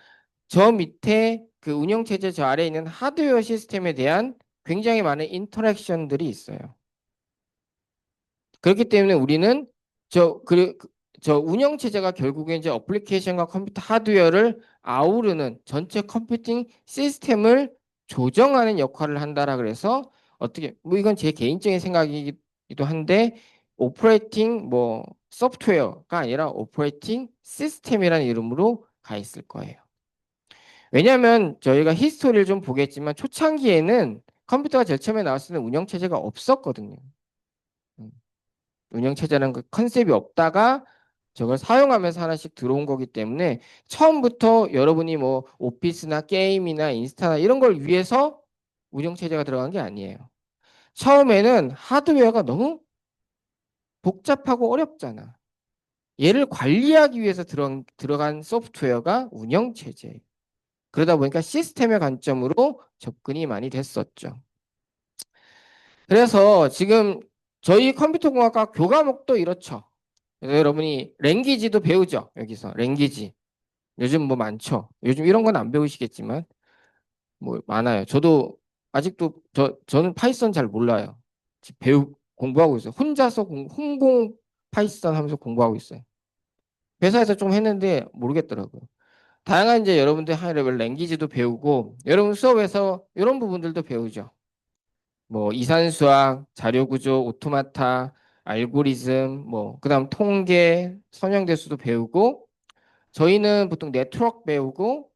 저 밑에 그 운영체제 저 아래에 있는 하드웨어 시스템에 대한 굉장히 많은 인터랙션들이 있어요. 그렇기 때문에 우리는 저 운영체제가 결국에 이제 어플리케이션과 컴퓨터 하드웨어를 아우르는 전체 컴퓨팅 시스템을 조정하는 역할을 한다라 그래서 어떻게 뭐 이건 제 개인적인 생각이기도 한데 오퍼레이팅 뭐 소프트웨어가 아니라 오퍼레이팅 시스템이라는 이름으로 가 있을 거예요. 왜냐하면 저희가 히스토리를 좀 보겠지만 초창기에는 컴퓨터가 제일 처음에 나왔을 때는 운영체제가 없었거든요. 음. 운영체제라는 그 컨셉이 없다가 저걸 사용하면서 하나씩 들어온 거기 때문에 처음부터 여러분이 뭐 오피스나 게임이나 인스타나 이런 걸 위해서 운영체제가 들어간 게 아니에요. 처음에는 하드웨어가 너무 복잡하고 어렵잖아. 얘를 관리하기 위해서 들어간 소프트웨어가 운영체제예요. 그러다 보니까 시스템의 관점으로 접근이 많이 됐었죠. 그래서 지금 저희 컴퓨터공학과 교과목도 이렇죠. 그래서 여러분이 랭귀지도 배우죠. 여기서 랭귀지. 요즘 뭐 많죠. 요즘 이런 건 안 배우시겠지만 뭐 많아요. 저도 아직도 저는 파이썬 잘 몰라요. 지금 공부하고 있어요. 혼자서 홍공 파이썬 하면서 공부하고 있어요. 회사에서 좀 했는데 모르겠더라고요. 다양한 이제 여러분들 하이레벨 랭귀지도 배우고 여러분 수업에서 이런 부분들도 배우죠. 뭐 이산수학, 자료구조, 오토마타, 알고리즘, 뭐 그다음 통계, 선형대수도 배우고 저희는 보통 네트워크 배우고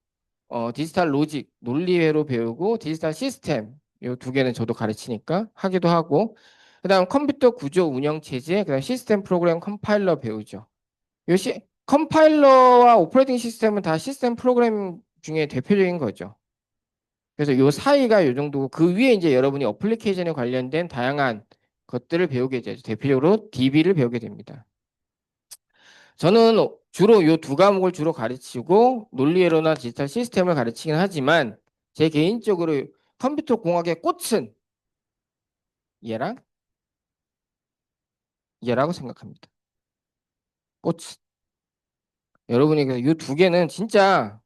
디지털 로직, 논리회로 배우고 디지털 시스템 요 두 개는 저도 가르치니까 하기도 하고 그다음 컴퓨터 구조 운영 체제, 그다음 시스템 프로그램 컴파일러 배우죠. 컴파일러와 오퍼레이팅 시스템은 다 시스템 프로그램 중에 대표적인 거죠. 그래서 요 사이가 요 정도고 그 위에 이제 여러분이 어플리케이션에 관련된 다양한 것들을 배우게 되죠. 대표적으로 DB를 배우게 됩니다. 저는 주로 요 두 과목을 주로 가르치고 논리회로나 디지털 시스템을 가르치긴 하지만 제 개인적으로 컴퓨터 공학의 꽃은 얘랑 얘라고 생각합니다. 꽃. 여러분이 요 두 개는 진짜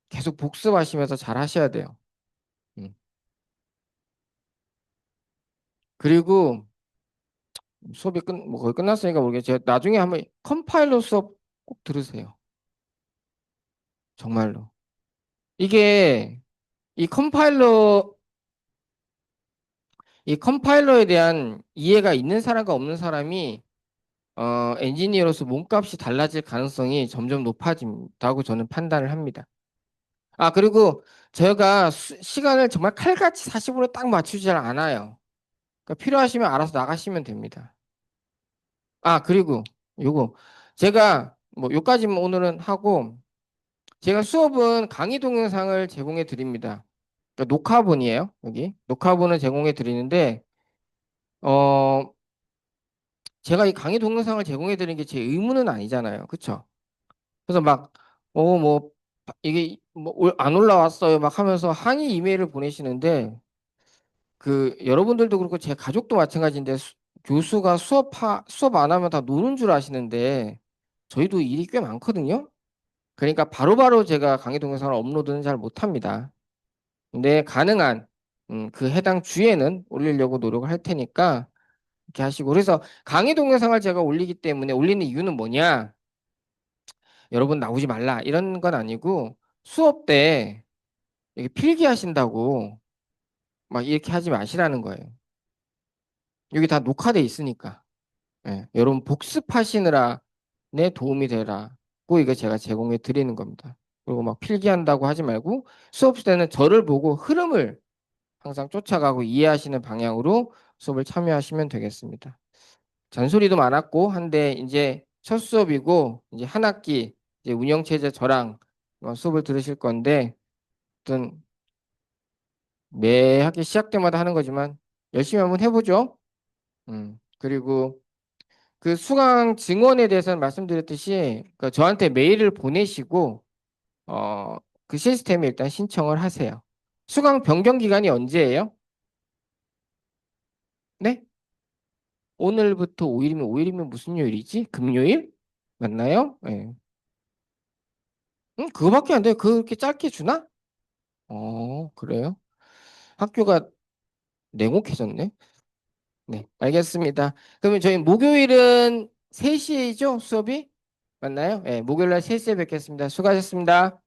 계속 복습하시면서 잘 하셔야 돼요. 음. 그리고 수업이 뭐 거의 끝났으니까 모르겠지만 나중에 한번 컴파일러 수업 꼭 들으세요. 정말로. 이게 이 컴파일러 이 컴파일러에 대한 이해가 있는 사람과 없는 사람이 엔지니어로서 몸값이 달라질 가능성이 점점 높아진다고 저는 판단을 합니다. 아, 그리고 제가 시간을 정말 칼같이 40으로 딱 맞추지 않아요. 그러니까 필요하시면 알아서 나가시면 됩니다. 아, 그리고 요거 제가 뭐 요까지만 오늘은 하고 제가 수업은 강의 동영상을 제공해 드립니다. 그러니까 녹화본이에요. 여기 녹화본을 제공해 드리는데 어 제가 이 강의 동영상을 제공해 드리는 게 제 의무는 아니잖아요. 그쵸? 그래서 막 뭐 이게 뭐 안 올라왔어요. 막 하면서 항의 이메일을 보내시는데 그 여러분들도 그렇고 제 가족도 마찬가지인데 교수가 수업 안 하면 다 노는 줄 아시는데 저희도 일이 꽤 많거든요. 그러니까 바로바로 제가 강의 동영상을 업로드는 잘 못합니다. 근데 가능한 그 해당 주에는 올리려고 노력을 할 테니까 이렇게 하시고 그래서 강의 동영상을 제가 올리기 때문에 올리는 이유는 뭐냐? 여러분 나오지 말라 이런 건 아니고 수업 때 이렇게 필기하신다고 막 이렇게 하지 마시라는 거예요. 여기 다 녹화돼 있으니까. 예, 여러분 복습하시느라 내 도움이 되라고 이거 제가 제공해 드리는 겁니다. 그리고 막 필기한다고 하지 말고 수업 때는 저를 보고 흐름을 항상 쫓아가고 이해하시는 방향으로 수업을 참여하시면 되겠습니다. 잔소리도 많았고 한데 이제 첫 수업이고 이제 한 학기 이제 운영체제 저랑 수업을 들으실 건데 어떤 매 학기 시작 때마다 하는 거지만 열심히 한번 해보죠. 그리고 그 수강 증원에 대해서는 말씀드렸듯이 그 저한테 메일을 보내시고 어, 그 시스템에 일단 신청을 하세요. 수강 변경 기간이 언제예요? 네? 오늘부터 5일이면 5일이면 무슨 요일이지? 금요일? 맞나요? 네. 그거밖에 안 돼요. 그렇게 짧게 주나? 그래요? 학교가 냉혹해졌네. 네, 알겠습니다. 그러면 저희 목요일은 3시죠? 수업이? 맞나요? 네, 목요일 날 3시에 뵙겠습니다. 수고하셨습니다.